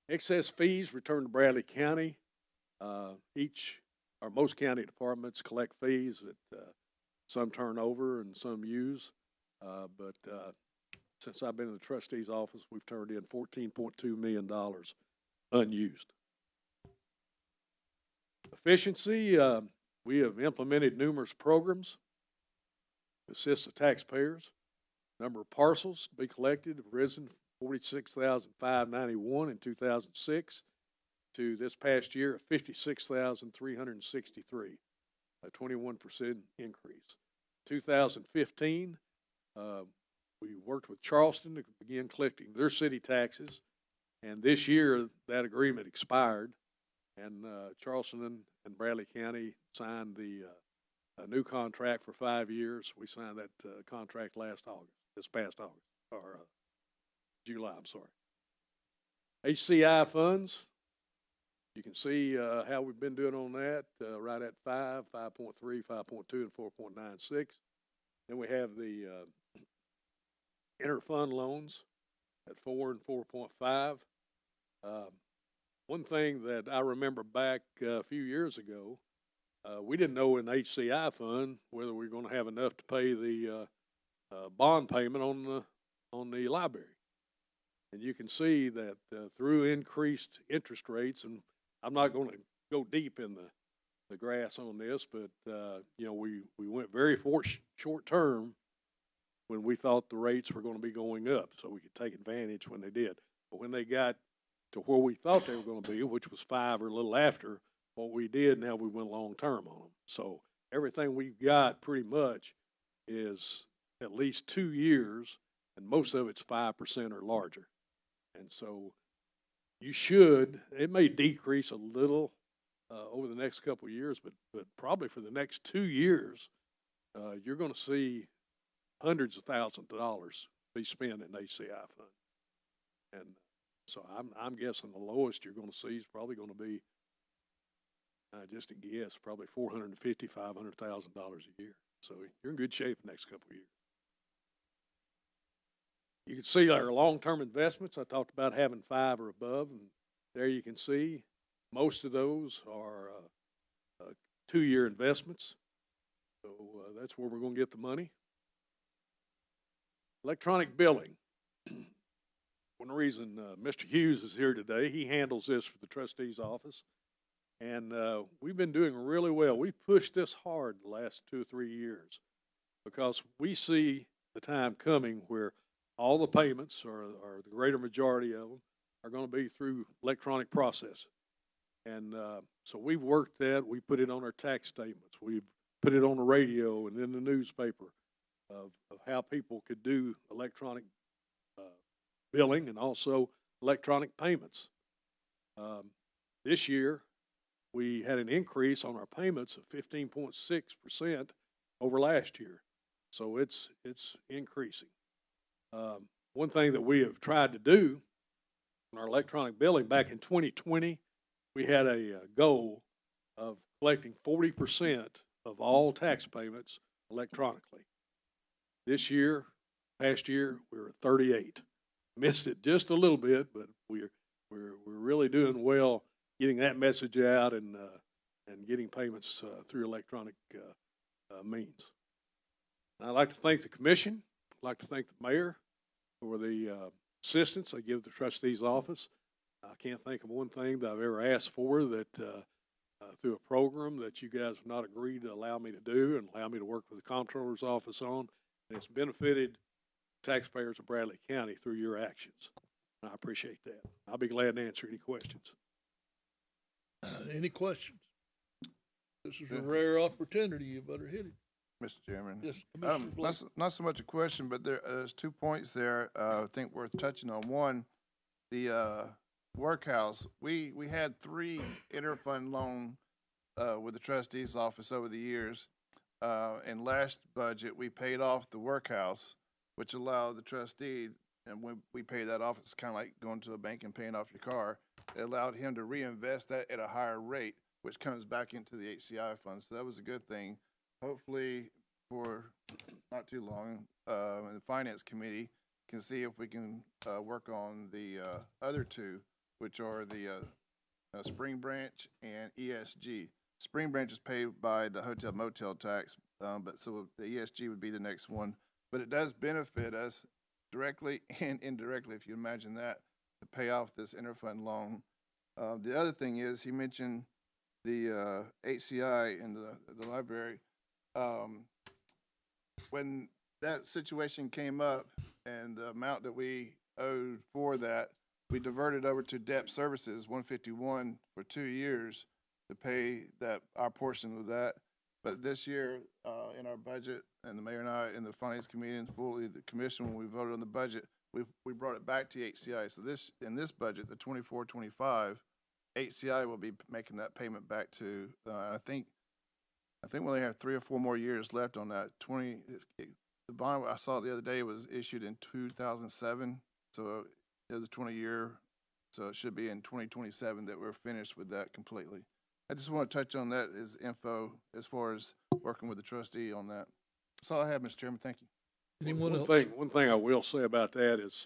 that. Excess fees returned to Bradley County. Most county departments collect fees that some turn over and some use. But since I've been in the trustee's office, we've turned in $14.2 million unused. Efficiency, we have implemented numerous programs to assist the taxpayers. Number of parcels to be collected have risen 46,591 in 2006 to this past year of 56,363, a 21% increase. 2015, we worked with Charleston to begin collecting their city taxes, and this year that agreement expired, and Charleston and Bradley County signed the new contract for 5 years. We signed that contract this past August, or July, I'm sorry. HCI funds, you can see how we've been doing on that, right at 5, 5.3, 5.2, and 4.96. Then we have the interfund loans at 4 and 4.5. One thing that I remember back a few years ago, we didn't know in the HCI fund whether we were going to have enough to pay the bond payment on the library. And you can see that through increased interest rates, and I'm not going to go deep in the grass on this, but we went very short term when we thought the rates were going to be going up, so we could take advantage when they did. But when they got to where we thought they were going to be, which was 5 or a little after, what we did, now we went long term on them. So everything we've got pretty much is at least 2 years, and most of it's 5% or larger. And so it may decrease a little over the next couple of years, but probably for the next 2 years, you're going to see hundreds of thousands of dollars be spent in HCI fund. And so I'm guessing the lowest you're going to see is probably going to be, just a guess, probably $450,000, $500,000 a year. So you're in good shape the next couple of years. You can see our long-term investments. I talked about having 5 or above, and there you can see most of those are 2-year investments. So that's where we're going to get the money. Electronic billing. One reason Mr. Hughes is here today, he handles this for the trustee's office, and we've been doing really well. We pushed this hard the last 2 or 3 years because we see the time coming where all the payments, or the greater majority of them, are going to be through electronic processing. And so we've worked that. We put it on our tax statements. We've put it on the radio and in the newspaper of how people could do electronic billing and also electronic payments. This year, we had an increase on our payments of 15.6% over last year. So it's increasing. One thing that we have tried to do in our electronic billing, back in 2020, we had a goal of collecting 40% of all tax payments electronically. This year, past year, we were at 38. Missed it just a little bit, but we're really doing well getting that message out and getting payments through electronic means. And I'd like to thank the commission. I'd like to thank the mayor for the assistance they give the trustee's office. I can't think of one thing that I've ever asked for that through a program that you guys have not agreed to allow me to do and allow me to work with the comptroller's office on. And it's benefited taxpayers of Bradley County through your actions. I appreciate that. I'll be glad to answer any questions. Any questions? This is a rare opportunity. You better hit it. Mr. Chairman. Yes, Commissioner Blake. Not so much a question, but there's 2 points there I think worth touching on. One, the workhouse. We had 3 interfund loan with the trustee's office over the years. In last budget, we paid off the workhouse, which allowed the trustee, and when we pay that off, it's kind of like going to a bank and paying off your car. It allowed him to reinvest that at a higher rate, which comes back into the HCI fund. So that was a good thing. hopefully for not too long, and the finance committee can see if we can work on the other two, which are the Spring Branch and ESG. Spring Branch is paid by the hotel motel tax, but so the ESG would be the next one. But it does benefit us directly and indirectly, if you imagine that, to pay off this interfund loan. The other thing is, he mentioned the HCI in the library. When that situation came up and the amount that we owed for that, we diverted over to debt services 151 for 2 years to pay that our portion of that. But this year, in our budget, and the mayor and I in the finance committee and fully the commission, when we voted on the budget, we brought it back to HCI. So in this budget, the 24-25, HCI will be making that payment back to. I think we only have 3 or 4 more years left on that. The bond I saw the other day was issued in 2007, so it was a 20-year. So it should be in 2027 that we're finished with that completely. I just want to touch on that as info as far as working with the trustee on that. That's all I have, Mr. Chairman. Thank you. Anyone else? One thing I will say about that is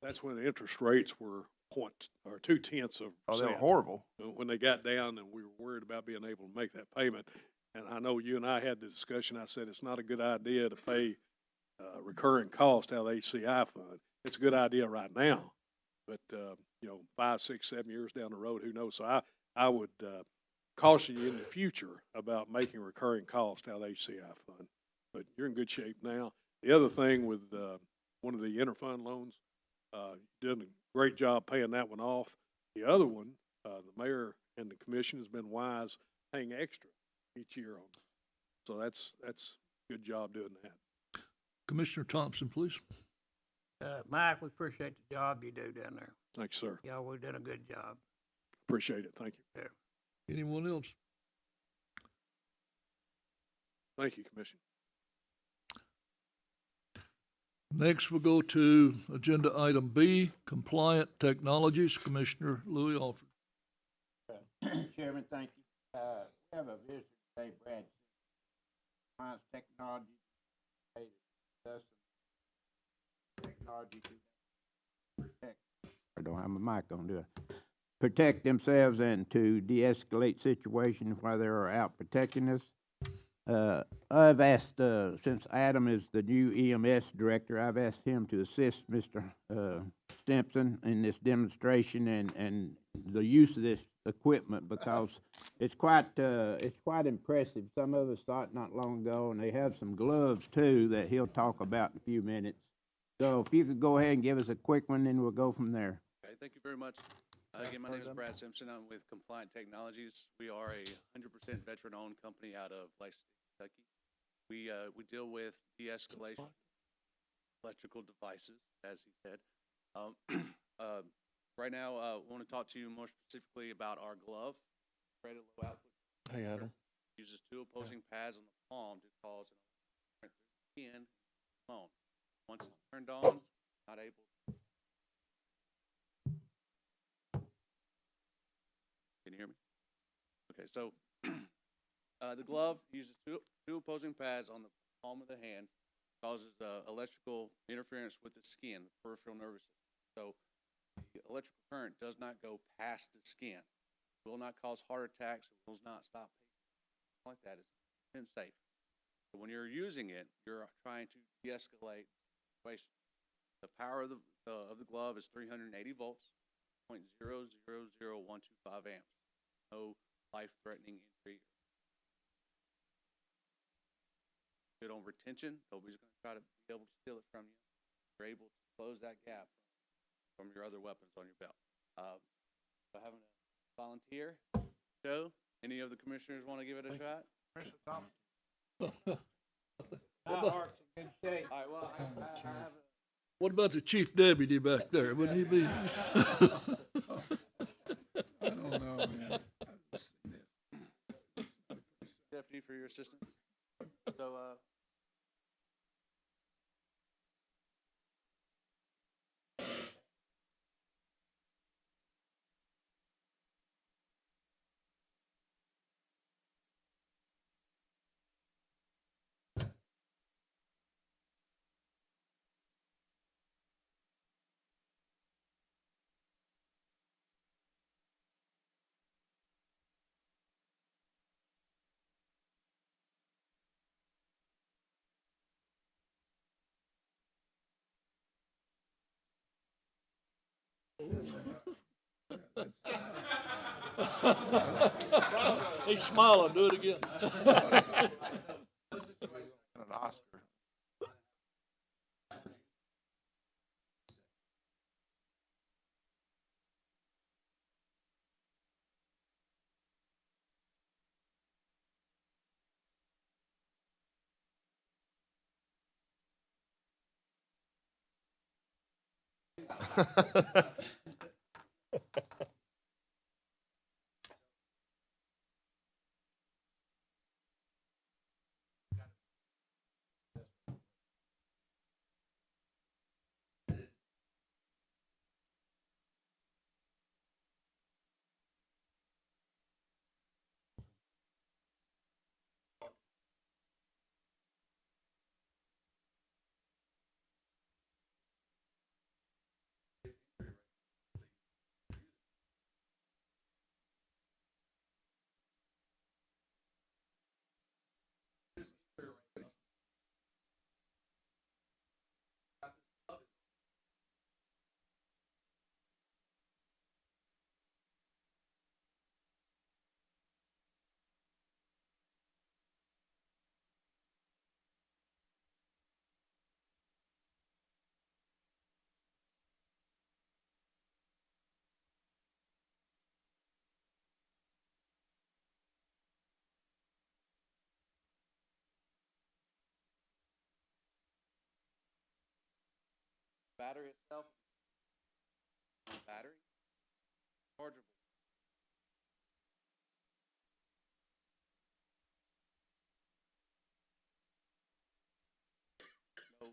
that's when the interest rates were 0.2%. Oh, they were horrible. When they got down, and we were worried about being able to make that payment. And I know you and I had the discussion. I said it's not a good idea to pay recurring cost out of the HCI fund. It's a good idea right now, but 5, 6, 7 years down the road, who knows? So I would caution you in the future about making recurring cost out of the HCI fund. But you're in good shape now. The other thing with one of the interfund loans, you did a great job paying that one off. The other one, the mayor and the commission has been wise paying extra each year on. So that's a good job doing that. Commissioner Thompson, please. Mike, we appreciate the job you do down there. Thanks, sir. Y'all, we've done a good job. Appreciate it. Thank you. Yeah. Anyone else? Thank you, Commissioner. Next, we'll go to agenda item B, compliant technologies. Commissioner Louis Alford. Chairman, thank you. We have a visitor today, Brad. Compliance technology. Technology to protect. I don't have my mic on, do I? Protect themselves and to de-escalate situations while they're out protecting us. I've asked, since Adam is the new EMS director, I've asked him to assist Mr. Stimpson in this demonstration and the use of this equipment, because it's quite impressive. Some of us saw it not long ago, and they have some gloves too that he'll talk about in a few minutes. So if you could go ahead and give us a quick one, then we'll go from there. Okay, thank you very much. Again, my name is Brad Simpson. I'm with Compliant Technologies. We are a 100% veteran-owned company out of Lexington, Kentucky. We deal with de-escalation electrical devices, as he said. Right now, I want to talk to you more specifically about our glove. Rated low output. Hey, Adam. Uses 2 opposing pads on the palm to cause an current through the skin alone. Once it's turned on, not able to. Can you hear me? Okay, so the glove uses two opposing pads on the palm of the hand, causes electrical interference with the skin, the peripheral nervous system. So the electrical current does not go past the skin. It will not cause heart attacks. It will not stop patients like that. It's safe. So when you're using it, you're trying to de-escalate the situation. The power of the glove is 380 volts, 0.000125 amps. No life-threatening injury. Good on retention. Nobody's going to try to be able to steal it from you. You're able to close that gap from your other weapons on your belt. So having a volunteer show. Any of the commissioners want to give it a shot? Commissioner Thompson. My heart's in good shape. All right, well, I have a... What about the chief deputy back there? Wouldn't he be? I don't know, man. Deputy, for your assistance. So, He's smiling, do it again. An Oscar. Battery itself, battery, chargeable. No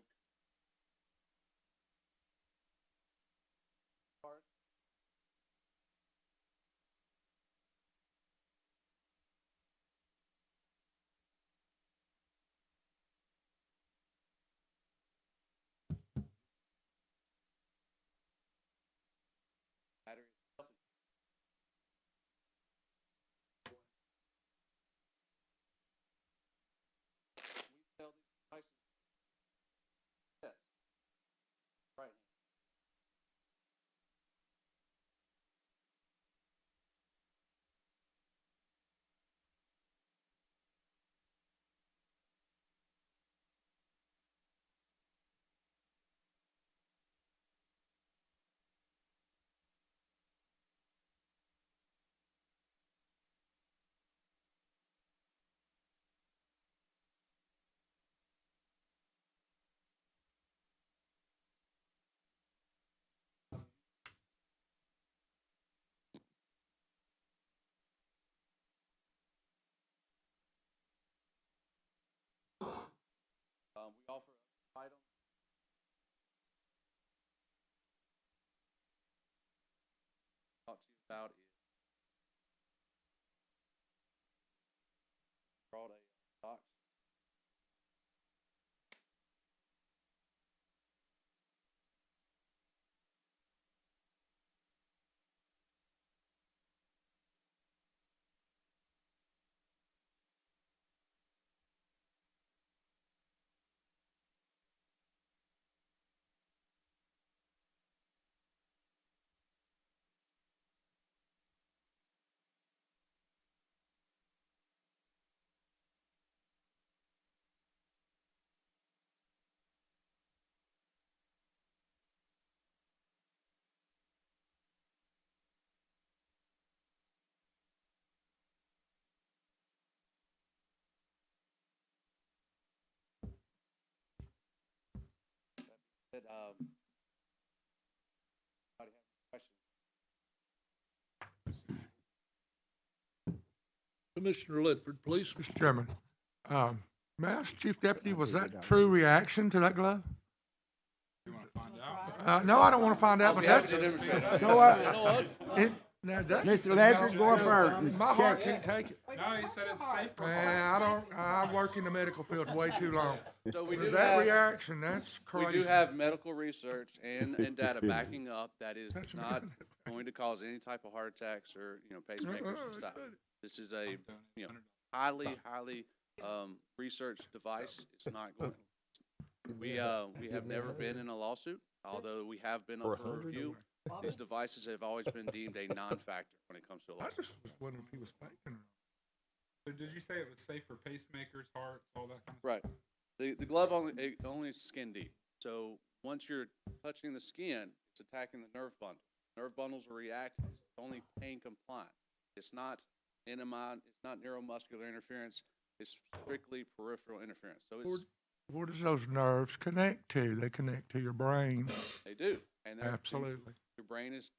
part. Battery itself is we sell these devices. Yes. Right. We offer items. Talk to you about is brought a box. That anybody have any questions? Commissioner Ledford, please. Mr. Chairman, may I ask Chief Deputy, was that true reaction to that glove? You want to find out? No, I don't want to find out, but that's, No, Mr. Ledford, go up there and my heart check. can't take it. No, he said it's safe for Man, I work in the medical field way too long. So we But do that have, reaction, that's crazy. we do have medical research and data backing up that is not going to cause any type of heart attacks or, pacemakers and stuff. This is a, highly researched device. It's not going. We have never been in a lawsuit, although we have been up for review These devices have always been deemed a non-factor when it comes to I loss. just was wondering if he was faking or not. So did you say it was safe for pacemakers, hearts, all that kind of stuff? Right. The glove only is skin deep. So once you're touching the skin, it's attacking the nerve bundle. Nerve bundles are reacting. It's only pain compliant. It's not NMI. It's not neuromuscular interference. It's strictly peripheral interference. So it's Where does those nerves connect to? They connect to your brain. they do, and Absolutely. your brain is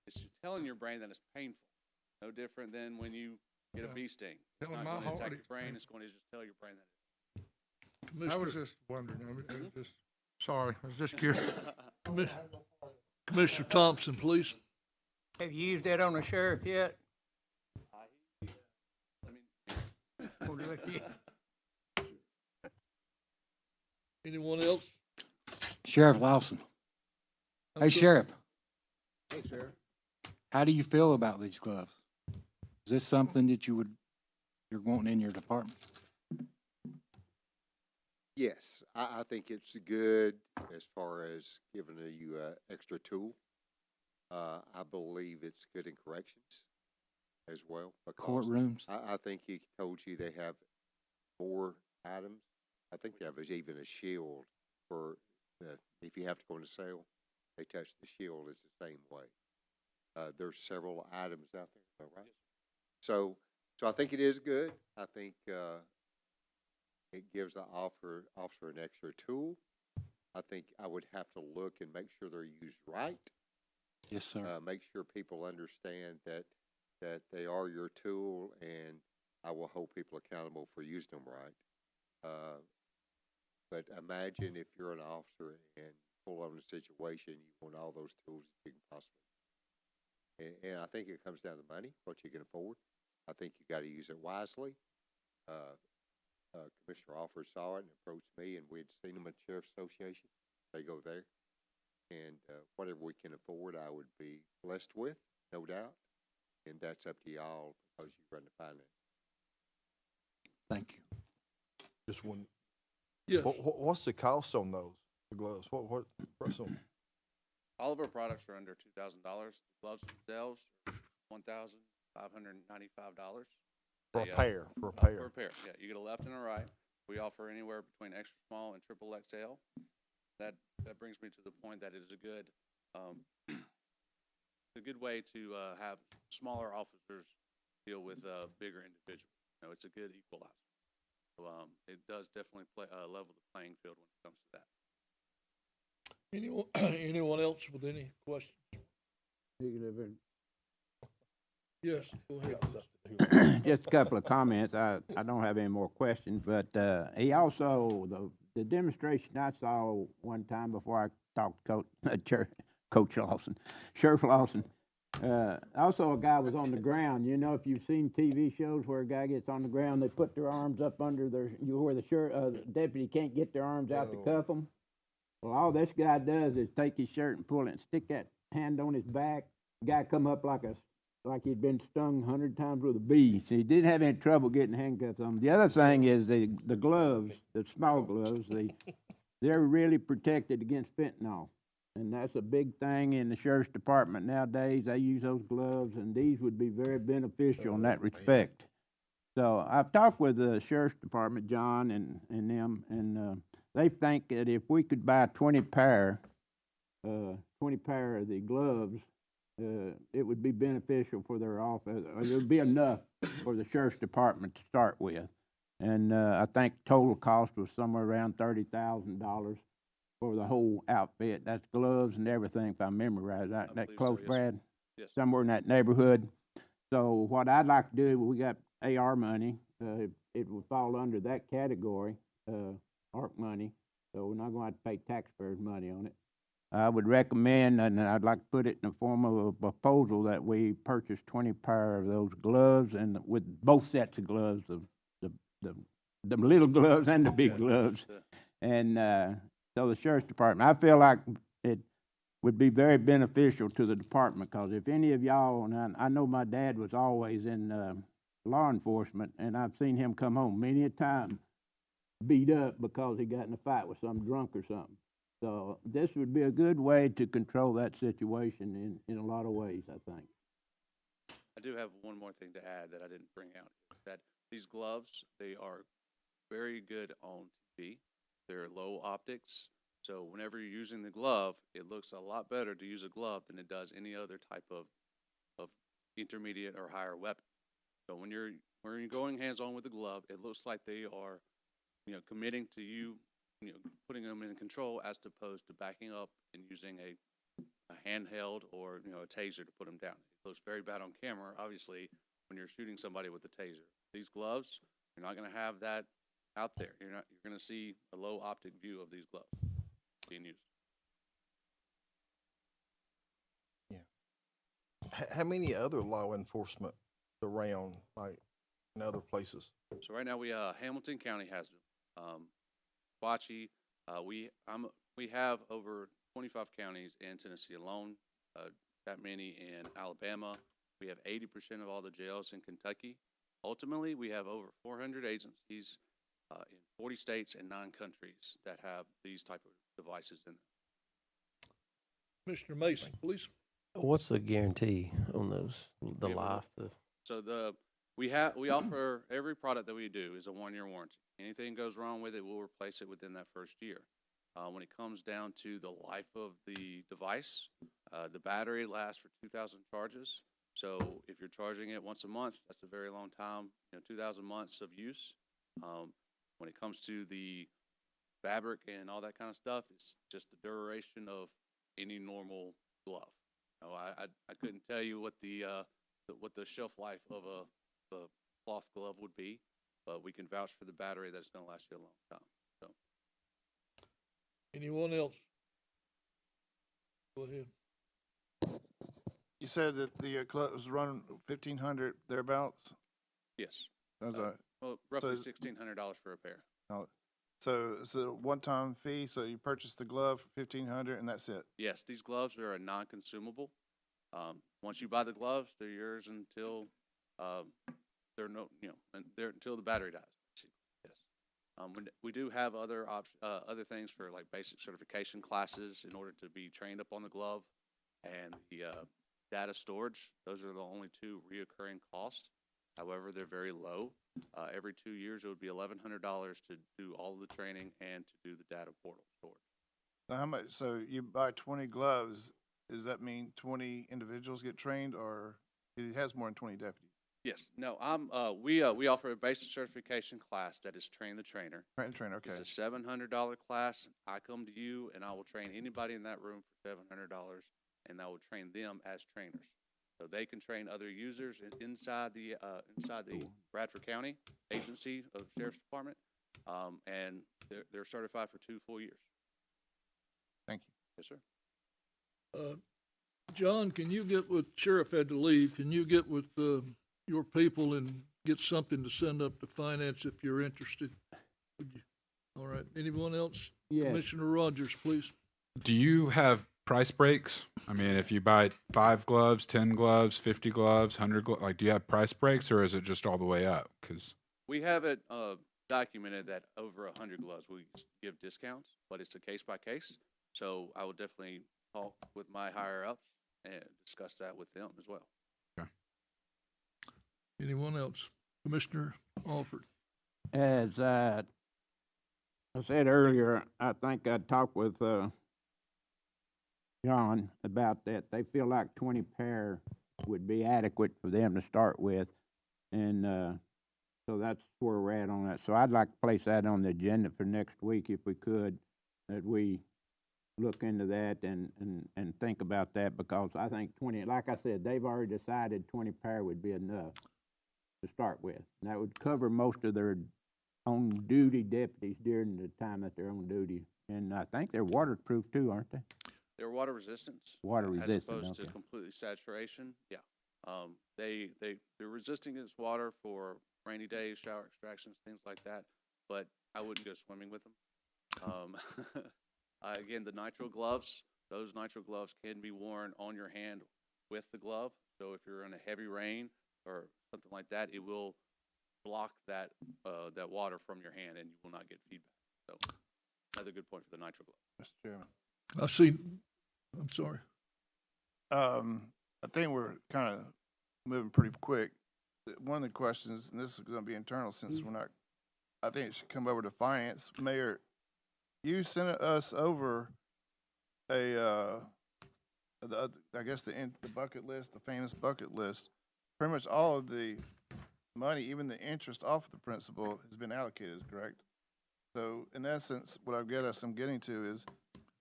it's telling your brain that it's painful. No different than when you get a bee sting. It's Telling not my going to attack heart your it's brain. painful. It's going to just tell your brain that. I was just wondering. I was just sorry. I was just curious. Commissioner Thompson, please. Have you used that on the sheriff yet? Anyone else? Sheriff Lawson. Hey, Sheriff, Hey, sir. how do you feel about these gloves? Is this something that you're wanting in your department? Yes, I think it's good as far as giving you an extra tool. I believe it's good in corrections as well. because Courtrooms? I think he told you they have 4 items. I think they have even a shield for if you have to go into sale, they touch the shield. It's the same way. There's several items out there, is that right? So I think it is good. I think it gives the officer an extra tool. I think I would have to look and make sure they're used right. Yes, sir. Make sure people understand that they are your tool, and I will hold people accountable for using them right. But imagine if you're an officer and pull on a situation, you want all those tools that you can possibly. And I think it comes down to money, what you can afford. I think you got to use it wisely. Commissioner Alford saw it and approached me, and we had seen them at the Sheriff's Association. They go there. And whatever we can afford, I would be blessed with, no doubt. And that's up to y'all because you run the finance. Thank you. Just one. Yes. What's the cost on those, the gloves? What price on? All of our products are under $2,000. The gloves themselves are $1,595. For a pair, for a pair. For a pair, yeah. You get a left and a right. We offer anywhere between extra small and triple XL. That brings me to the point that it is a good way to have smaller officers deal with bigger individuals. You know, it's a good equalizer. So it does definitely level the playing field when it comes to that. Anyone else with any questions? Yes, go ahead. Just a couple of comments. I don't have any more questions, but he also, the demonstration I saw one time before I talked to Coach Lawson, Sheriff Lawson, also a guy was on the ground. You know, if you've seen TV shows where a guy gets on the ground, they put their arms up under where the deputy can't get their arms out to cuff them. Well, all this guy does is take his shirt and pull it and stick that hand on his back. The guy come up like he'd been stung 100 times with a bee. So he didn't have any trouble getting handcuffs on him. The other thing is the gloves, the small gloves, they're really protected against fentanyl. And that's a big thing in the sheriff's department nowadays. They use those gloves, and these would be very beneficial in that respect. So I've talked with the sheriff's department, John and them, and they think that if we could buy 20 pair of the gloves, it would be beneficial for their office. Or it would be enough for the sheriff's department to start with. And I think total cost was somewhere around $30,000 for the whole outfit. That's gloves and everything, if I remember right. That close, so, yes, Brad? Yes. Somewhere in that neighborhood. So what I'd like to do, we got AR money. It would fall under that category, ARC money. So we're not going to have to pay taxpayers' money on it. I would recommend, and I'd like to put it in the form of a proposal, that we purchase 20 pair of those gloves, and with both sets of gloves, the little gloves and the big gloves. And so the sheriff's department, I feel like it would be very beneficial to the department, because if any of y'all, and I know my dad was always in law enforcement, and I've seen him come home many a time beat up because he got in a fight with some drunk or something. So this would be a good way to control that situation in a lot of ways, I think. I do have one more thing to add that I didn't bring out, is that these gloves, they are very good on TV. They're low optics. So whenever you're using the glove, it looks a lot better to use a glove than it does any other type of intermediate or higher weapon. So when you're going hands-on with the glove, it looks like they are, committing to you, putting them in control as opposed to backing up and using a handheld or, a taser to put them down. It looks very bad on camera, obviously, when you're shooting somebody with a taser. These gloves, you're not going to have that out there. You're going to see a low optic view of these gloves being used. How many other law enforcement around, like in other places? So right now Hamilton County has them. Bocce, we have over 25 counties in Tennessee alone. That many in Alabama. We have 80% of all the jails in Kentucky. Ultimately, we have over 400 agencies in 40 states and 9 countries that have these type of devices in them. Commissioner Mason, please. What's the guarantee on those? The life? So we offer every product that we do is a 1-year warranty. Anything goes wrong with it, we'll replace it within that first year. When it comes down to the life of the device, the battery lasts for 2,000 charges. So if you're charging it once a month, that's a very long time, 2,000 months of use. When it comes to the fabric and all that kind of stuff, it's just the duration of any normal glove. I couldn't tell you what the shelf life of a cloth glove would be, but we can vouch for the battery that's going to last you a long time. So, anyone else? Go ahead. You said that the club was running 1,500 thereabouts. Yes. Roughly $1,600 for a pair. So it's a one-time fee. So you purchase the glove for 1,500, and that's it. Yes, these gloves are a non-consumable. Once you buy the gloves, they're yours until until the battery dies. Yes. We do have other things for like basic certification classes in order to be trained up on the glove, and the data storage. Those are the only 2 reoccurring costs. However, they're very low. Every 2 years, it would be $1,100 to do all of the training and to do the data portal storage. So how much? So you buy 20 gloves. Does that mean 20 individuals get trained, or it has more than 20 deputies? Yes. No. We offer a basic certification class that is train the trainer. Train the trainer. Okay. It's a $700 class. I come to you and I will train anybody in that room for $700, and I will train them as trainers. So they can train other users inside the Bradford County Agency of Sheriff's Department, and they're certified for 2 full years. Thank you. Yes, sir. John, can you get with Sheriff had to leave? Can you get with your people and get something to send up to finance if you're interested? Would you? All right. Anyone else? Yes. Commissioner Rogers, please. Do you have price breaks? I mean, if you buy 5 gloves, 10 gloves, 50 gloves, 100 gloves, like, do you have price breaks, or is it just all the way up? Because we have it documented that over 100 gloves we give discounts, but it's a case by case. So I will definitely talk with my higher ups and discuss that with them as well. Okay. Anyone else? Commissioner Alford. As I said earlier, I think I talked with John about that. They feel like 20 pair would be adequate for them to start with, and so that's where we're at on that. So I'd like to place that on the agenda for next week if we could, that we look into that and think about that, because I think 20, like I said, they've already decided 20 pair would be enough to start with. And that would cover most of their on-duty deputies during the time that they're on duty. And I think they're waterproof too, aren't they? They're water resistant. Water resistant, as opposed okay. to completely saturation. Yeah. They're resisting against water for rainy days, shower extractions, things like that. But I wouldn't go swimming with them. Again, the nitrile gloves, those nitrile gloves can be worn on your hand with the glove. So if you're in a heavy rain or something like that, it will block that water from your hand, and you will not get feedback. So another good point for the nitro glove. Mr. Chairman. I see, I'm sorry. I think we're kind of moving pretty quick. One of the questions, and this is going to be internal since we're not, I think it should come over to finance. Mayor, you sent us over I guess the bucket list, the famous bucket list. Pretty much all of the money, even the interest off of the principal, has been allocated, correct? So in essence, what I'm getting to is,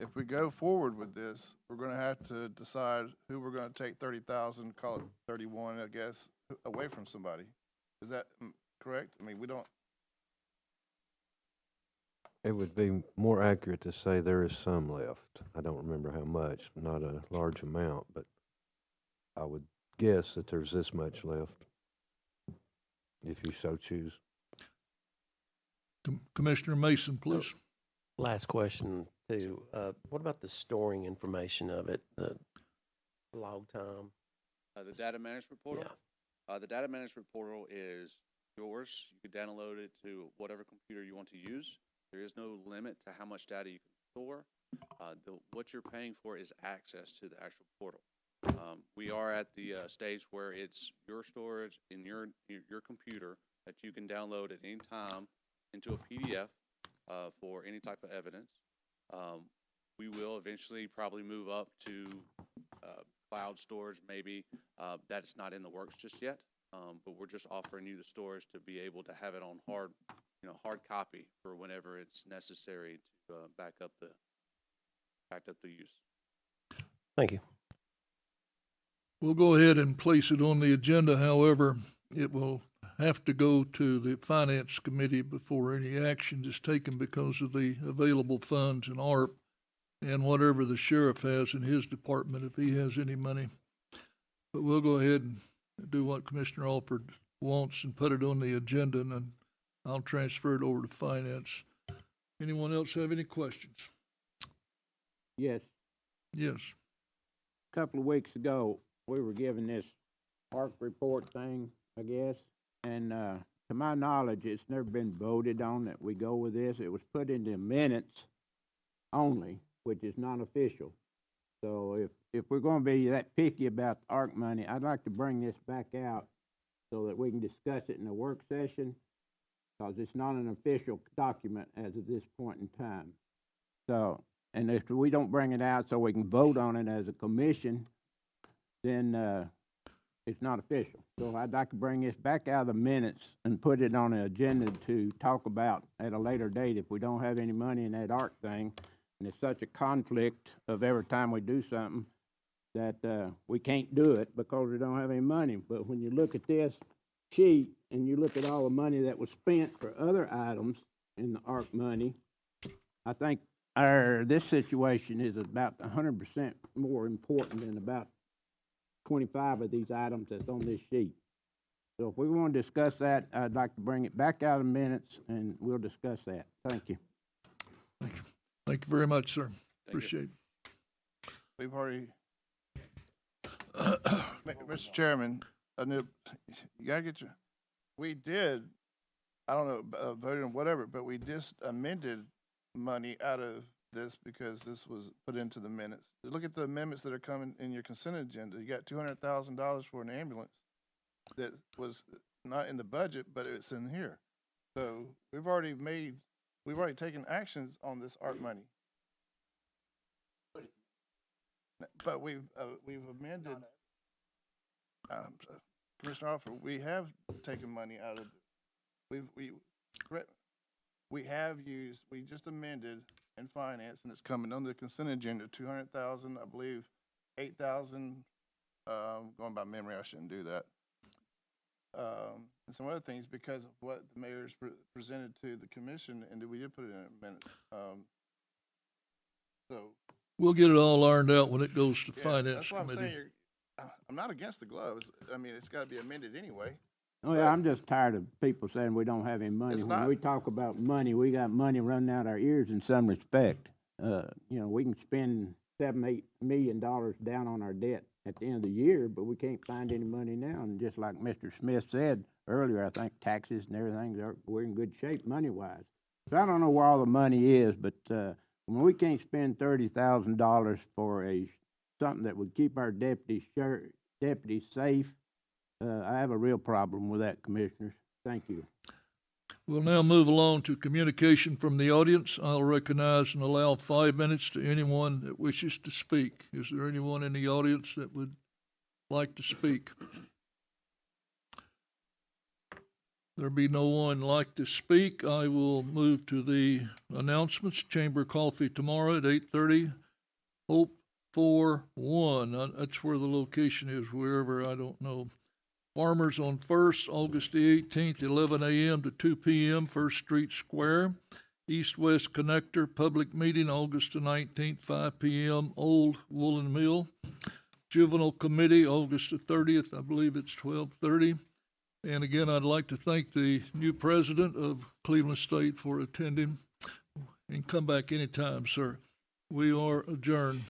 if we go forward with this, we're going to have to decide who we're going to take 30,000, call it 31, I guess, away from somebody. Is that correct? I mean, we don't. It would be more accurate to say there is some left. I don't remember how much, not a large amount, but I would guess that there's this much left, if you so choose. Commissioner Mason, please. Last question too. What about the storing information of it, the log time? The data management portal? Yeah. The data management portal is yours. You can download it to whatever computer you want to use. There is no limit to how much data you can store. What you're paying for is access to the actual portal. We are at the stage where it's your storage in your computer that you can download at any time into a PDF for any type of evidence. We will eventually probably move up to cloud storage, maybe. That's not in the works just yet, but we're just offering you the storage to be able to have it on hard copy for whenever it's necessary to back up the use. Thank you. We'll go ahead and place it on the agenda. However, it will have to go to the Finance Committee before any action is taken because of the available funds in ARP and whatever the sheriff has in his department, if he has any money. But we'll go ahead and do what Commissioner Alford wants and put it on the agenda, and then I'll transfer it over to Finance. Anyone else have any questions? Yes. Yes. A couple of weeks ago, we were given this ARC report thing, I guess, and to my knowledge, it's never been voted on that we go with this. It was put into minutes only, which is non-official. So if we're going to be that picky about the ARC money, I'd like to bring this back out so that we can discuss it in a work session, because it's not an official document as of this point in time. So, and if we don't bring it out so we can vote on it as a commission, then it's not official. So I'd like to bring this back out of the minutes and put it on the agenda to talk about at a later date if we don't have any money in that ARC thing. And it's such a conflict of every time we do something that we can't do it because we don't have any money. But when you look at this sheet and you look at all the money that was spent for other items in the ARC money, I think this situation is about 100% more important than about 25 of these items that's on this sheet. So if we want to discuss that, I'd like to bring it back out of minutes and we'll discuss that. Thank you. Thank you. Thank you very much, sir. Appreciate it. We've already, Mr. Chairman, you gotta get your, we did, I don't know, voted on whatever, but we just amended money out of this because this was put into the minutes. Look at the amendments that are coming in your consent agenda. You got $200,000 for an ambulance that was not in the budget, but it's in here. So we've already taken actions on this ARC money. But we've amended, Commissioner Offer, we have taken money out of, we have used, we just amended in finance, and it's coming on the consent agenda, 200,000, I believe, 8,000, going by memory, I shouldn't do that. And some other things because of what the mayor's presented to the commission, and we did put it in a minute. So we'll get it all ironed out when it goes to Finance that's what Committee. I'm saying. I'm not against the gloves. I mean, it's got to be amended anyway. Oh yeah, I'm just tired of people saying we don't have any money. When we talk about money, we got money running out our ears in some respect. We can spend $7-8 million down on our debt at the end of the year, but we can't find any money now. And just like Mr. Smith said earlier, I think taxes and everything, we're in good shape money-wise. So I don't know where all the money is, but When we can't spend $30,000 for something that would keep our deputies safe, I have a real problem with that, Commissioners. Thank you. We'll now move along to communication from the audience. I'll recognize and allow 5 minutes to anyone that wishes to speak. Is there anyone in the audience that would like to speak? There be no one like to speak. I will move to the announcements. Chamber coffee tomorrow at 8:30. Hope 4-1. That's where the location is, wherever, I don't know. Farmers on First, August the 18th, 11 a.m. to 2 p.m., First Street Square. East-West Connector, public meeting, August the 19th, 5 p.m., Old Woolen Mill. Juvenile Committee, August the 30th, I believe it's 12:30. And again, I'd like to thank the new president of Cleveland State for attending, and come back anytime, sir. We are adjourned.